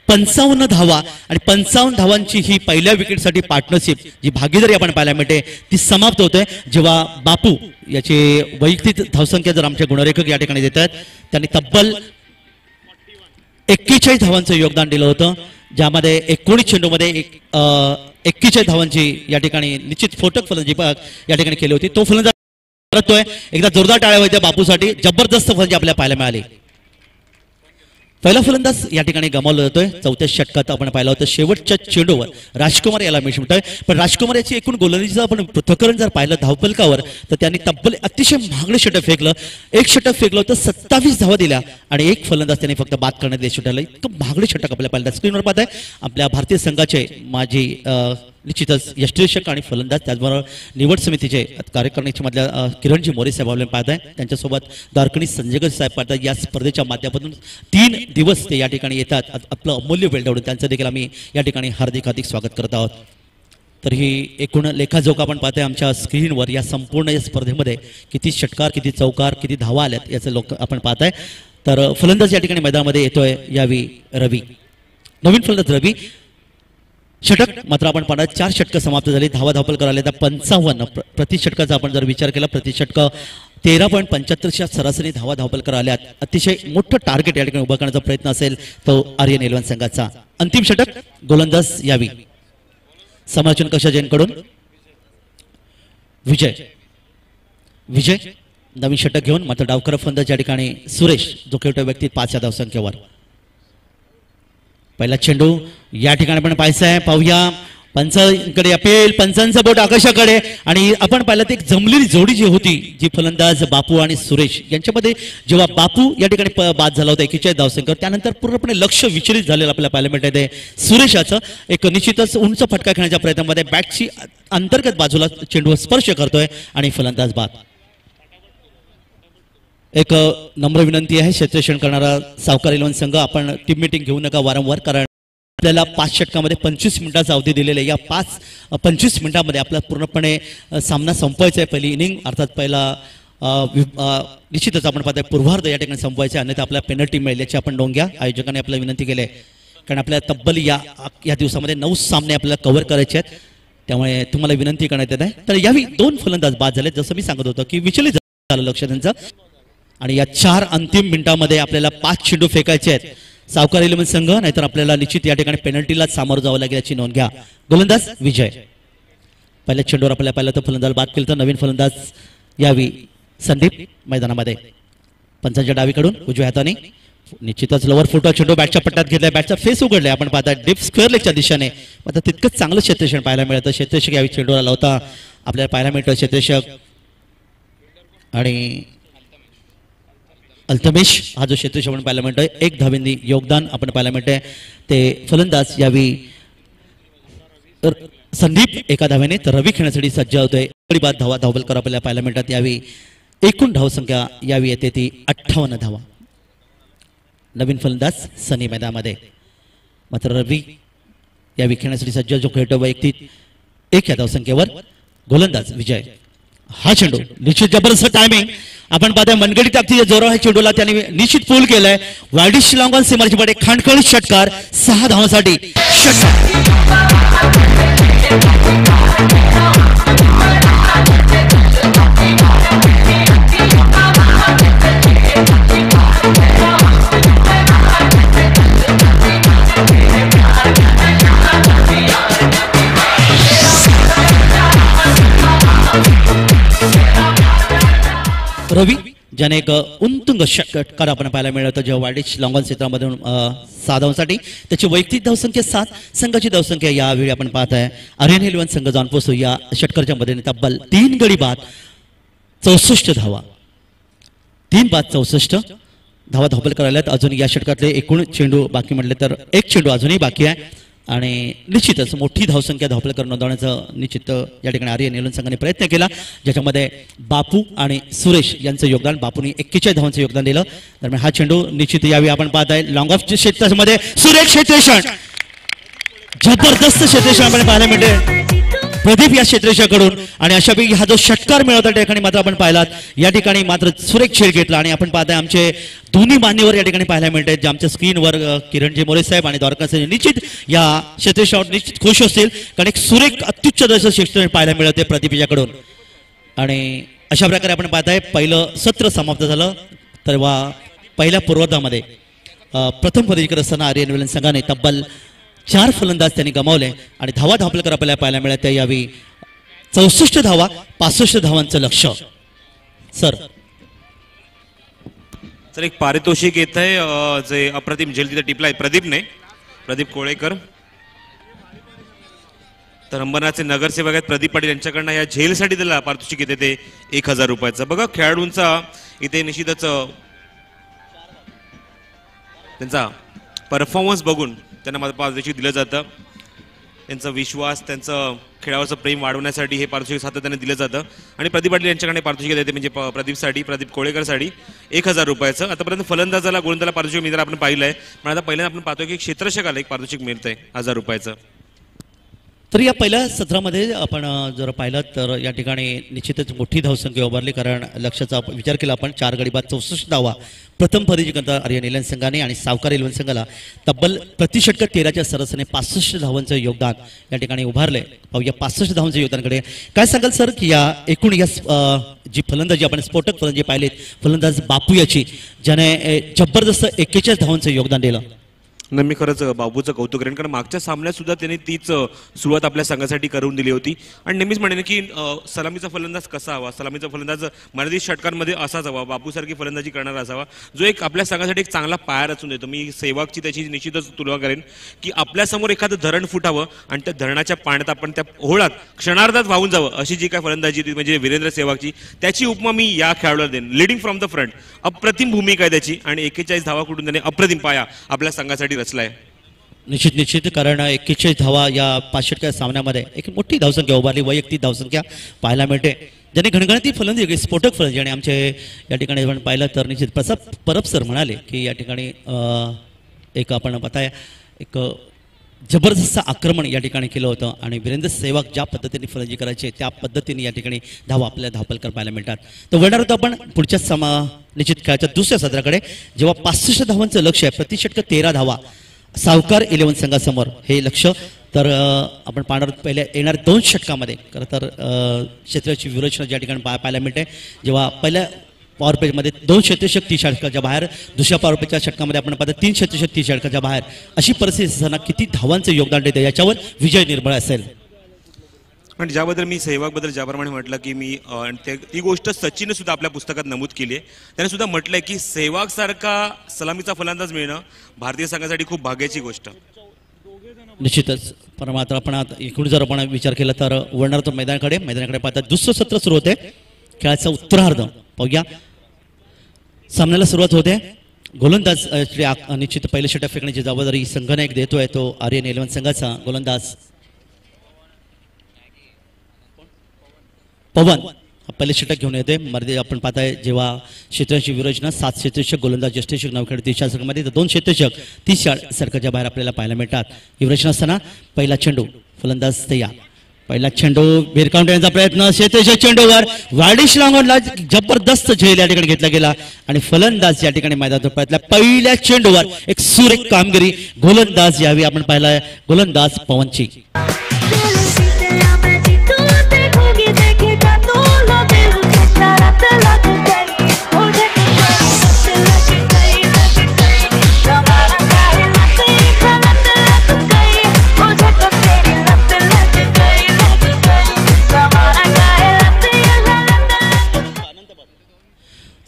55 धावा आणि 55 धावांची ही पहिल्या विकेटसाठी पार्टनरशिप जी भागीदारी आपण पाहायला मिळते ती समाप्त होते जेव्हा बापू याचे वैयक्तिक धावसंख्या जर आमचे गुणरेखक या ठिकाणी देतात त्यांनी तब्बल 41 धावांचं योगदान दिलं होतं ज्यामध्ये 19 चेंडूमध्ये 41 धावांची या ठिकाणी निश्चित फोटक फलंदाजी या ठिकाणी केली होती. तो फलंदाज करतोय एकदा जोरदार टाळ्या होत्या बापूसाठी. जबरदस्त फलंदाजी आपल्याला पाहायला मिळाली. पहिला फलंदाज या ठिकाणी गमावला जातोय. चौथ्या षटकात आपण पाहिलं होतं शेवटच्या चेंडूवर राजकुमार याला मिस मिळतोय. पण राजकुमार याची एकूण गोलंदाजीचं आपण पृथक्करण जर पाहिलं धावफलकावर तर त्यांनी तब्बल अतिशय महागडे षटक फेकलं. एक षटक फेकलं होतं 27 धावा दिल्या आणि एक फलंदाज त्यांनी फक्त बाद करण्यात यश मिळालं. इतकं महागडे षटक आपल्याला पाहिलं. स्क्रीनवर पाहताय आपल्या भारतीय संघाचे माजी निश्चितच यष्टिरक्षक आणि फलंदाज त्याचबरोबर निवड समितीचे कार्यकारिणीच्या मधल्या किरणजी मोरे साहेब आपल्याला पाहत आहे. त्यांच्यासोबत दारकणी संजयकर साहेब पाहतात. या स्पर्धेच्या माध्यमातून 3 दिवस ते या ठिकाणी येतात. आपलं अमूल्य वेळ देऊन त्यांचं देखील आम्ही या ठिकाणी हार्दिक स्वागत करत आहोत. तर ही एकूण लेखाजोखा आपण पाहतोय आमच्या स्क्रीनवर. या संपूर्ण या स्पर्धेमध्ये किती षटकार किती चौकार किती धावा आल्यात याचं लोक आपण पाहताय. तर फलंदाज या ठिकाणी मैदानामध्ये येतोय यावी रवी. नवीन फलंदाज रवी. षटक मात्र आपण पाहणार 4 षटकं समाप्त झाली. धावा धावपल करायला 55 प्रति षटकाचा आपण जर विचार केला प्रति षटक 13.75 सरासरी धावा धावपल करायला अतिशय मोठं टार्गेट या ठिकाणी उभा करण्याचा प्रयत्न असेल तो आर्यन इलेव्हन संघाचा. अंतिम षटक गोलंदाज यावी. समालोचन कशा जैनकडून विजय नवीन षटक घेऊन मात्र डावकर फलंदाज या ठिकाणी सुरेश जो खेळतो व्यक्ती 5 या धावसंख्येवर. पहिला चेंडू या ठिकाणी आपण पाहूया पंचांकडे अपील. पंचांचा बोट आकाशाकडे आणि आपण पाहिलं ते एक जमलेली जोडी जी होती जी फलंदाज बापू आणि सुरेश यांच्यामध्ये जेव्हा बापू या ठिकाणी बाद झाला होता 41 धावसंख्येवर त्यानंतर पूर्णपणे लक्ष विचलित झालेलं आपल्याला पाहायला मिळत आहे. सुरेशाचं एक निश्चितच उंच फटका खेळण्याच्या प्रयत्नामध्ये बॅटची अंतर्गत बाजूला चेंडूवर स्पर्श करतोय आणि फलंदाज बाद. एक नम्र विनंती आहे क्षेत्ररक्षण करणारा सावकार इलेव्हन संघ आपण टीम मीटिंग घेऊ नका वारंवार कारण आपल्याला 5 षटकामध्ये 25 मिनिटाचा अवधी दिलेला आहे. या 25 मिनिटांमध्ये आपला पूर्णपणे सामना संपवायचा आहे. पहिली इनिंग अर्थात पहिला निश्चितच आपण पाहताय पूर्वार्ध या ठिकाणी संपवायचं आहे अन्यथा आपल्याला पेनल्टी मिळेल याची आपण नोंद घ्या. आयोजकांनी आपल्याला विनंती केली आहे कारण आपल्याला तब्बल या दिवसामध्ये 9 सामने आपल्याला कव्हर करायचे आहेत त्यामुळे तुम्हाला विनंती करण्यात येत आहे. तर यावेळी 2 फलंदाज बाद झाले जसं मी सांगत होतो की विचलित झालं लक्ष त्यांचं आणि या 4 अंतिम मिनिटांमध्ये आपल्याला 5 चेंडू फेकायचे आहेत. सावकार इलेव्हन संघ नाहीतर आपल्याला निश्चित या ठिकाणी पेनल्टीला सामोरं जावं लागेल याची नोंद घ्या. गोलंदाज विजय. पहिल्या चेंडूवर आपल्याला पाहिलं तर फलंदाज बाद केलं तर नवीन फलंदाज यावी संदीप मैदानामध्ये. पंचांच्या डावीकडून उजव्या हाताने निश्चितच लोवर फुटवा चेंडू बॅटच्या पट्ट्यात घेतलाय. बॅटचा फेस उघडलाय. आपण पाहता डीप स्क्वेअर लेगच्या दिशेने आता तितकंच चांगलं क्षेत्ररक्षण पाहायला मिळतं. क्षेत्ररक्षक यावी चेंडूवर आला होता आपल्याला पाहायला मिळतं क्षेत्ररक्षक आणि अल्तमेश हा जो क्षेत्ररक्षक आपण पाहायला मिळतोय 1 धावेंनी योगदान आपण पाहायला मिळतंय. ते फलंदाज यावी संदीप 1 धावेने तर रवी खेळण्यासाठी सज्ज होतोय. बाद धावा धावबल आपल्याला पाहायला मिळतात. यावी एकूण धावसंख्या यावी येते ती 58 धावा. नवीन फलंदाज सनी मैदानामध्ये मात्र रवी यावी खेळण्यासाठी सज्ज जो खेळतो वैयक्तिक 1 या धावसंख्येवर. गोलंदाज विजय. हा चेंडू निश्चित जबरदस्त टायमिंग आपण पाहताय मनगडी ताकदीच्या जोरावर हा चेंडूला त्यांनी निश्चित पूल केलाय. वायडिश लॉंगॉन सीमारची पडे खणखणीत षटकार 6 धावांसाठी रवी ज्याने एक उत्तुंग षटकार आपण पाहायला मिळतं जेव्हा वायडिश लॉंगॉन क्षेत्रामधून 6 धावांसाठी त्याची वैयक्तिक धावसंख्या 7 संघाची धावसंख्या यावेळी आपण पाहताय आर्यन इलेव्हन संघ जाऊन पोहोचतो या षटकारच्या मध्ये तब्बल 3 गडी बाद 64 धावा 3 बाद 64 धावा धावपल करायला. अजून या षटकातले एकूण चेंडू बाकी म्हटले तर 1 चेंडू अजूनही बाकी आहे आणि निश्चितच मोठी धावसंख्या धावपल करून नोंदवण्याचं निश्चित या ठिकाणी आर्यन इलेव्हन संघाने प्रयत्न केला ज्याच्यामध्ये बापू आणि सुरेश यांचं योगदान. बापूंनी 41 धावांचं योगदान दिलं. दरम्यान हा चेंडू निश्चित यावी आपण पाहत आहे लॉंग ऑफ क्षेत्रामध्ये सुरेश क्षेत्ररक्षण जबरदस्त क्षेत्ररक्षण आपण पाहायला मिळते. प्रदीप या क्षेत्रेच्याकडून आणि अशापैकी हा जो षटकार मिळवता त्या ठिकाणी मात्र आपण पाहिलात या ठिकाणी मात्र सुरेख खेळ घेतला आणि आपण पाहताय आमचे दोन्ही मान्यवर या ठिकाणी पाहायला मिळत आहेत. जे आमच्या स्क्रीनवर किरणजी मोरे साहेब आणि द्वारका साहेब निश्चित या क्षेत्रेशावर निश्चित खुश असतील कारण एक सुरेख अत्युच्च दर्जाचं क्षेत्र पाहायला मिळते प्रदीप याच्याकडून. आणि अशा प्रकारे आपण पाहताय पहिलं सत्र समाप्त झालं. तेव्हा पहिल्या पूर्वार्धामध्ये प्रथम फलंदाजी करत असताना आर्यन विलन संघाने तब्बल 4 फलंदाज त्यांनी गमावले आणि धावा धापलकर आपल्याला पाहायला मिळाल्या. यावेळी 64 धावा 65 धावांचं लक्ष. सर तर एक पारितोषिक येत आहे जे अप्रतिम झेल तिथे टिपलाय प्रदीप कोळेकर. तर अंबरनाथचे नगरसेवक आहेत प्रदीप पाटील यांच्याकडनं या झेलसाठी त्याला पारितोषिक येते ते 1000 रुपयाचं. बघा खेळाडूंचा इथे निश्चितच त्यांचा परफॉर्मन्स बघून त्यांना पारितोषिक दिलं जातं. त्यांचा विश्वास त्यांचं खेळावरचं प्रेम वाढवण्यासाठी हे पारितोषिक सातत्याने दिलं जातं. आणि प्रदीप पाटील यांच्याकडे पारितोषिक देते म्हणजे प्रदीप कोळेकरसाठी 1000 रुपयाचं. आतापर्यंत फलंदाजाला गोलंदाजाला पारितोषिक मिळताना आपण पाहिलं आहे पण आता पहिल्यांदा आपण पाहतोय की क्षेत्ररक्षकाला एक पारितोषिक मिळतंय 1000 रुपयाचं. तर या पहिल्या सत्रामध्ये आपण जर पाहिलं तर या ठिकाणी निश्चितच मोठी धावसंख्या उभारली कारण लक्षाचा विचार केला आपण 4 गडी बाद 64 धावा प्रथम फलंदाजी करता आर्यन इलेव्हन संघाने आणि सावकार इलेव्हन संघाला तब्बल प्रतिषटक 13च्या सरसने 65 धावांचं योगदान या ठिकाणी उभारले. या 65 धावांच्या योगदानाकडे काय सांगाल सर की या एकूण या जी फलंदाजी आपण स्फोटक फलंदाजी पाहिलेत फलंदाज बापू याची ज्याने जबरदस्त 41 धावांचं योगदान दिलं. मी खरंच बाबूचं कौतुक करेन कारण मागच्या सामन्यात सुद्धा त्यांनी तीच सुरुवात आपल्या संघासाठी करून दिली होती. आणि नेहमीच म्हणेन की सलामीचा फलंदाज कसा हवा सलामीचा फलंदाज मर्यादित षटकांमध्ये असाच हवा बापूसारखी फलंदाजी करणारा असावा जो एक आपल्या संघासाठी एक चांगला पाया रचून देतो. मी सेवागची त्याची निश्चितच तुलना करेन की आपल्यासमोर एखादं धरण फुटावं आणि त्या धरणाच्या पाण्यात आपण त्या होळात क्षणार्धात वाहून जावं अशी जी काय फलंदाजी ती म्हणजे वीरेंद्र सेवागची त्याची उपमा मी या खेळाडूला देईन. लिडिंग फ्रॉम द फ्रंट अप्रतिम भूमिका आहे त्याची आणि 41 धावा कुठून त्याने अप्रतिम पाया आपल्या संघासाठी रचलाय. निश्चित कारण 41 धावा या 65 सामन्यामध्ये एक मोठी धावसंख्या उभारली वैयक्तिक धावसंख्या पाहायला मिळते ज्यांनी घणघणती फलंदाजी स्फोटक फलंदाजी आणि आमचे या ठिकाणी आपण पाहिलं तर निश्चित परब सर म्हणाले की या ठिकाणी एक आपण पाहताय एक जबरदस्त आक्रमण या ठिकाणी केलं होतं आणि वीरेंद्र सेवाग ज्या पद्धतीने फलंदाजी करायचे त्या पद्धतीने या ठिकाणी धावा आपल्या धावपलकर पाहायला मिळतात. तर वळणार होतं आपण पुढच्या निश्चित खेळाच्या दुसऱ्या सत्राकडे जेव्हा 65 धावांचं लक्ष आहे प्रतिषटक 13 धावा सावकार इलेव्हन संघासमोर हे लक्ष. तर आपण पाहणार पहिल्या येणाऱ्या 2 षटकामध्ये खरं तर क्षेत्राची व्यूहरचना ज्या ठिकाणी पाहायला मिळते जेव्हा पहिल्या पॉवर प्लेमध्ये 2 क्षेत्ररक्षक 30 षटकाच्या बाहेर दुसऱ्या पॉवर प्लेच्या षटकामध्ये आपण पाहता 3 क्षेत्ररक्षक 30 षटकाच्या बाहेर अशी परिस्थिती असताना किती धावांचं योगदान देते याच्यावर विजय निर्भर असेल. पण ज्याबद्दल मी सेवागबद्दल ज्याप्रमाणे म्हटलं की मी ती गोष्ट सचिनने सुद्धा आपल्या पुस्तकात नमूद केली आहे. त्याने सुद्धा म्हटलंय की सेवाग सारखा सलामीचा फलंदाज मिळणं भारतीय संघासाठी खूप भाग्याची गोष्ट. निश्चितच पण मात्र आपण एकूण जर आपण विचार केला तर वळणार तो मैदानाकडे पाहता दुसरं सत्र सुरू होते खेळाचा उत्तरार्ध पाहूया. सामन्याला सुरुवात होते गोलंदाज निश्चित पहिले षटक फेकण्याची जबाबदारी संघनायक देतोय तो आर्यन इलेव्हन संघाचा गोलंदाज पवन पहिले षटक घेऊन येते. मध्ये आपण पाहताय जेव्हा क्षेत्राची व्यूहरचना 7 क्षेत्ररक्षक गोलंदाज ज्येष्ठरक्षक नाव खेळते 30 षटकामध्ये तर 2 क्षेत्ररक्षक 30 षटकाच्या बाहेर आपल्याला पाहायला मिळतात. व्यूहरचना असताना पहिला चेंडू फलंदाज तयार पहिला चेंडू भिरकावण्याचा प्रयत्न क्षेत्ररक्षक चेंडूवर वाडिश लांगोनला जबरदस्त झेल या ठिकाणी घेतला गेला आणि फलंदाज या ठिकाणी मैदानात परतला. पहिल्या चेंडूवर एक सुरेख कामगिरी गोलंदाज यावी आपण पाहिलाय गोलंदाज पवनची.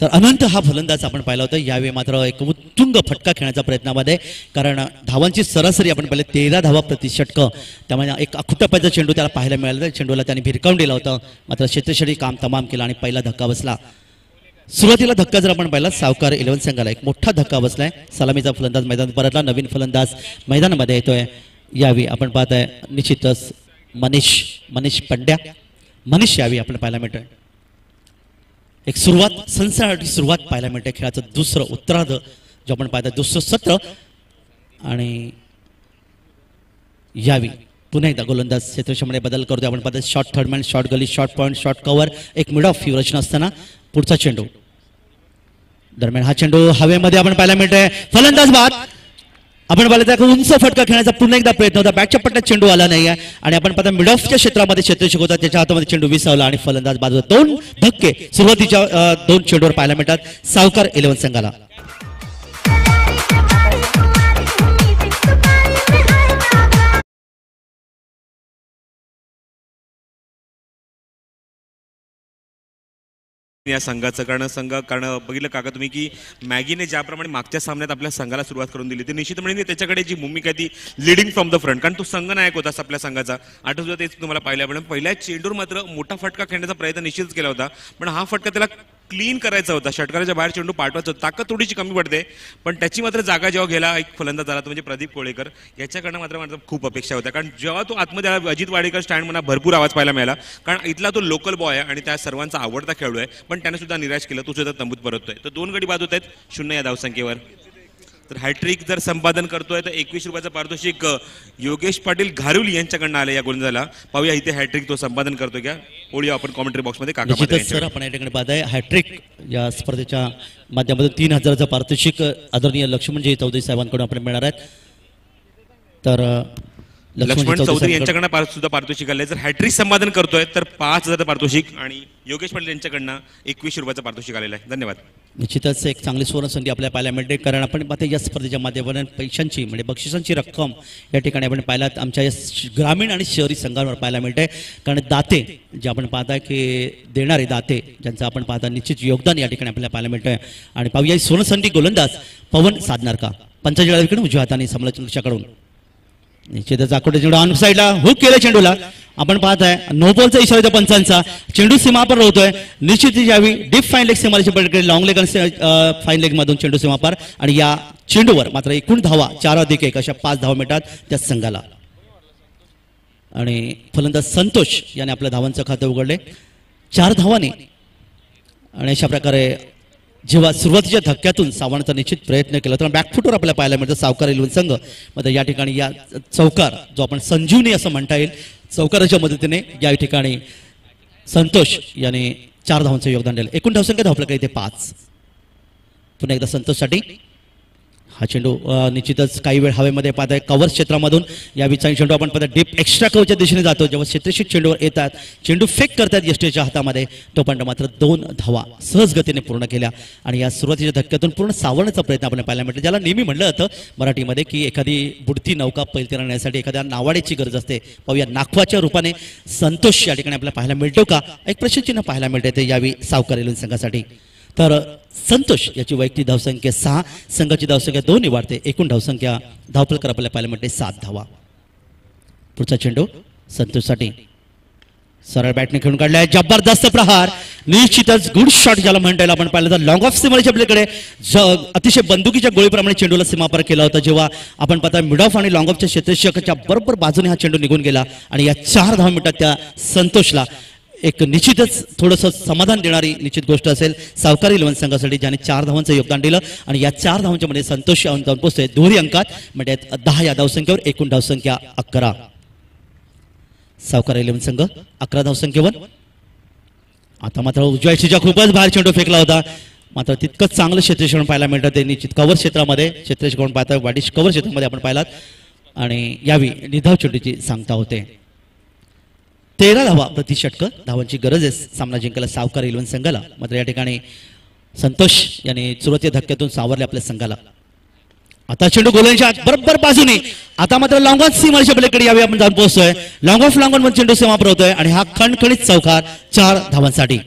तर अनंत हा फलंदाज आपण पाहिला होता यावेळी मात्र एक उत्तुंग फटका खेळण्याचा प्रयत्नामध्ये कारण धावांची सरासरी आपण पाहिले 13 धावा प्रति षटक त्यामुळे एक अखुटपायचा चेंडू त्याला पाहायला मिळाला. चेंडूला त्याने भिरकावून दिला होता मात्र क्षेत्ररक्षकाने काम तमाम केला आणि पहिला धक्का बसला. सुरुवातीला धक्का जर आपण पाहिला सावकार इलेव्हन संघाला एक मोठा धक्का बसलाय. सलामीचा फलंदाज मैदानात परतला नवीन फलंदाज मैदानामध्ये येतोय. यावेळी आपण पाहताय निश्चितच मनीष पंड्या यावेळी आपण पाहायला मिळतोय. एक सनसनाटी सुरुवात पाहायला मिळते खेळाचं दुसरं उत्तरार्ध जो आपण पाहता दुसरं सत्र आणि यावी पुन्हा एकदा गोलंदाज क्षेत्रक्षेत्रामध्ये बदल करतोय आपण पाहतो short third man short gully short point short cover एक मिड ऑफ ही रचना असताना पुढचा चेंडू दरम्यान हा चेंडू हवेमध्ये आपण पाहायला मिळतोय फलंदाज बाद आपण पाहिलं उंच फटका खेळण्याचा पुन्हा एकदा प्रयत्न होता बॅटच्या पट्ट्यात चेंडू आला नाही आणि आपण पाहता मिड ऑफच्या क्षेत्रामध्ये क्षेत्ररक्षक होता त्याच्या हातामध्ये चेंडू विसावला आणि फलंदाज बाजूला दोन धक्के सुरुवातीच्या दोन चेंडूवर पाहायला मिळतात सावकार 11 संघाला या संघाचं कारण बघितलं काका तुम्ही की मॅगीने ज्याप्रमाणे मागच्या सामन्यात आपल्या संघाला सुरुवात करून दिली ते निश्चितपणे त्याच्याकडे जी भूमिका ती लिडिंग फ्रॉम द फ्रंट कारण तो संघनायक होता आपल्या संघाचा आठ सुद्धा तेच तुम्हाला पाहिलं पण पहिल्या चेंडूर मात्र मोठा फटका खेळण्याचा प्रयत्न निश्चितच केला होता पण हा फटका त्याला क्लीन करायचा होता षटकाराच्या बाहेर चेंडू पाठवायचा होता ताकद थोडीशी कमी पडते पण त्याची मात्र जागा जेव्हा गेला एक फलंदाज आला तो म्हणजे प्रदीप कोळेकर याच्याकडनं मात्र खूप अपेक्षा होत्या कारण जेव्हा तो आतमध्ये आला अजित वाडेकर स्टँड मला भरपूर आवाज पाहायला मिळाला कारण इथला तो लोकल बॉय आहे आणि त्या सर्वांचा आवडता खेळू आहे पण त्याने सुद्धा निराश केलं तो सुद्धा तंबूत परततोय तर 2 गडी बाद होत आहेत 0 या धावसंख्येवर तर हॅट्रिक जर संपादन करतोय तर 21 रुपयाचं पारितोषिक योगेश पाटील घारुली यांच्याकडनं आलं या गोलंदाजाला पाहूया इथे हॅट्रिक तो संपादन करतोय का ओळी आपण कॉमेंट्री बॉक्समध्ये काका सर आपण या ठिकाणी पाहताय हॅट्रिक या स्पर्धेच्या माध्यमातून 3000चं पारितोषिक आदरणीय लक्ष्मणजी चौधरी साहेबांकडून आपल्याला मिळणार आहेत तर लक्ष्मण चौधरी यांच्याकडनं सुद्धा पारितोषिक आलंय जर हॅट्रिक संपादन करतोय तर 5000 पारितोषिक आणि योगेश पाटील यांच्याकडनं 21 रुपयाचं पारितोषिक आलेलं आहे धन्यवाद निश्चितच एक चांगली सुवर्ण संधी आपल्याला पाहायला मिळते कारण आपण पाहतो या स्पर्धेच्या माध्यमातून पैशांची म्हणजे बक्षिसांची रक्कम या ठिकाणी आपण पाहिलात आमच्या या ग्रामीण आणि शहरी संघांवर पाहायला मिळते कारण दाते जे आपण पाहता की देणारे दाते ज्यांचं आपण पाहता निश्चित योगदान या ठिकाणी आपल्याला पाहायला मिळतंय आणि पाहूया सुवर्ण संधी गोलंदाज पवन साधणार का 45 विकेट उजव्या हाताने समोरच्याकडून निश्चितच आकडे चेंडू ऑन साईडला हुक केलं चेंडूला आपण पाहताय नो बॉलचा इशारा त्या पंचांचा चेंडू सीमापार होतोय निश्चित यावी डीप फाईन लेग सीमारेच्या पलीकडे लॉंग लेग आणि फाईन लेग मधून चेंडू सीमापार आणि या चेंडूवर मात्र एकूण धावा 4+1 अशा 5 धावा मिळतात त्या संघाला आणि फलंदाज संतोष याने आपल्या धावांचं खातं उघडले 4 धावाने आणि अशा प्रकारे जेव्हा सुरुवातीच्या धक्क्यातून सावरण्याचा निश्चित प्रयत्न केला तर बॅकफुटवर आपल्याला पाहायला मिळतं सावकार 11 संघ मध्ये या ठिकाणी या चौकार जो आपण संजीवनी असं म्हणता येईल चौकाराच्या मदतीने या ठिकाणी संतोष याने 4 धावांचं योगदान दिलं एकूण धावसंख्या धावपलं इथे 5 पुन्हा एकदा संतोषसाठी हा चेंडू निश्चितच काही वेळ हवेमध्ये पाहताय कव्हर क्षेत्रामधून या विचार चेंडू आपण पाहता डीप एक्स्ट्रा कव्हरच्या दिशेने जातो जेव्हा क्षेत्ररक्षक चेंडूवर येतात चेंडू फेक करतात यष्टीच्या हातामध्ये तोपर्यंत मात्र 2 धावा सहज गतीने पूर्ण केल्या आणि या सुरुवातीच्या धक्क्यातून पूर्ण सावरण्याचा प्रयत्न आपल्याला पाहायला मिळतो ज्याला नेहमी म्हणलं जातं मराठीमध्ये की एखादी बुडती नौका पैलतीला नेण्यासाठी एखाद्या नावाड्याची गरज असते पाहूया नाखवाच्या रूपाने संतोष या ठिकाणी आपल्याला पाहायला मिळतो का एक प्रश्नचिन्ह पाहायला मिळते ते यावी सावकार 11 संघासाठी तर संतोष याची वैयक्तिक धावसंख्या 6 संघाची धावसंख्या 2 वाढते एकूण धावसंख्या धावफलकर आपल्याला पाहायला मिळते 7 धावा पुढचा चेंडू संतोषसाठी सरळ बॅटने खेळून काढलाय जबरदस्त प्रहार निश्चितच गुड शॉट ज्याला म्हणता येईल आपण पाहिलं तर लॉंग ऑफ सीमारेच्या आपल्याकडे अतिशय बंदुकीच्या गोळीप्रमाणे चेंडूला सीमापार केला होता जेव्हा आपण पाहता मिड ऑफ आणि लॉंग ऑफच्या क्षेत्ररक्षकाच्या बरोबर बाजूने हा चेंडू निघून गेला आणि या 4 धावा मिळतात त्या संतोषला एक निश्चितच थोडंसं समाधान देणारी निश्चित गोष्ट असेल सावकार 11 संघासाठी ज्याने 4 धावांचं योगदान दिलं आणि या 4 धावांच्या मध्ये संतोष जाऊन पोहोचतोय दुहेरी अंकात म्हणजे 10 या धावसंख्येवर एकूण धावसंख्या 11 सावकार 11 संघ 11 धावसंख्येवर आता मात्र उजव्या यष्टीच्या खूपच बाहेर चेंडू फेकला होता मात्र तितकंच चांगलं क्षेत्ररक्षण पाहायला मिळतं ते निश्चित कव्हर क्षेत्रामध्ये क्षेत्ररक्षण पाहता वाटिश कव्हर क्षेत्रामध्ये आपण पाहिलात आणि यावी निधाव चेंडूची सांगता होते 13 धावा प्रति षटक धावांची गरज आहे सामना जिंकायला सावकार 11 संघाला मात्र या ठिकाणी संतोष याने सुरुवातीच्या धक्क्यातून सावरले आपल्या संघाला आता चेंडू गोलंदाजाच्या बरोबर बाजूने आता मात्र लॉंग ऑन सीमारेच्या पलीकडे यावे आपण जाऊन पोहोचतोय लॉंग ऑफ लॉंग ऑन मध्ये चेंडू सीमापार होतोय आणि हा खणखणीत चौकार 4 धावांसाठी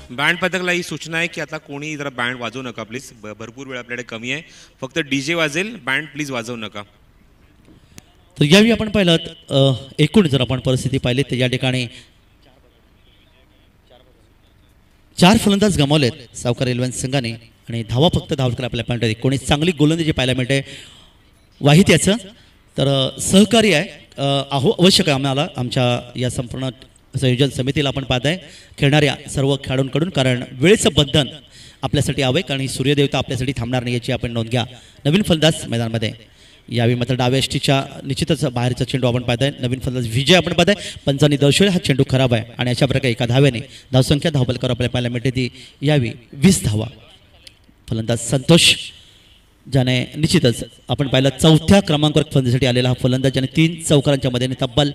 बँड पथकला ही सूचना आहे की आता कोणी जरा बँड वाजवू नका प्लीज. भरपूर वेळ आपल्याकडे कमी आहे. फक्त डीजे वाजेल, बँड प्लीज वाजवू नका. तर यावेळी आपण पाहिलं एकूण जर आपण परिस्थिती पाहिली तर या ठिकाणी 4 फलंदाज गमावलेत सावकार इलेव्हन संघाने आणि धावा फक्त धावकर आपल्या पाहिजे. कोणी चांगली गोलंदाजी पाहायला मिळते वाहित याचं तर सहकारी आहे आवश्यक आहे आम्हाला आमच्या या संपूर्ण संयोजन समितीला आपण पाहत आहे खेळणाऱ्या सर्व खेळाडूंकडून, कारण वेळेचं बंधन आपल्यासाठी हवं आहे आणि सूर्यदेवता आपल्यासाठी थांबणार नाही याची आपण नोंद घ्या. नवीन फलंदाज मैदानामध्ये यावेळी मात्र डाव्या एसटीच्या निश्चितच बाहेरचा चेंडू आपण पाहत आहे. नवीन फलंदाज विजय आपण पाहत आहे. पंचांनी दर्शवले हा चेंडू खराब आहे आणि अशा प्रकारे एका धाव्याने धावसंख्या धावबलकर आपल्याला पाहायला मिळते ती यावी 20 धावा. फलंदाज संतोष ज्याने निश्चितच आपण पाहिलं 4थ्या क्रमांकावर फलंदाजीसाठी आलेला हा फलंदाज ज्याने 3 चौकारांच्या मध्ये तब्बल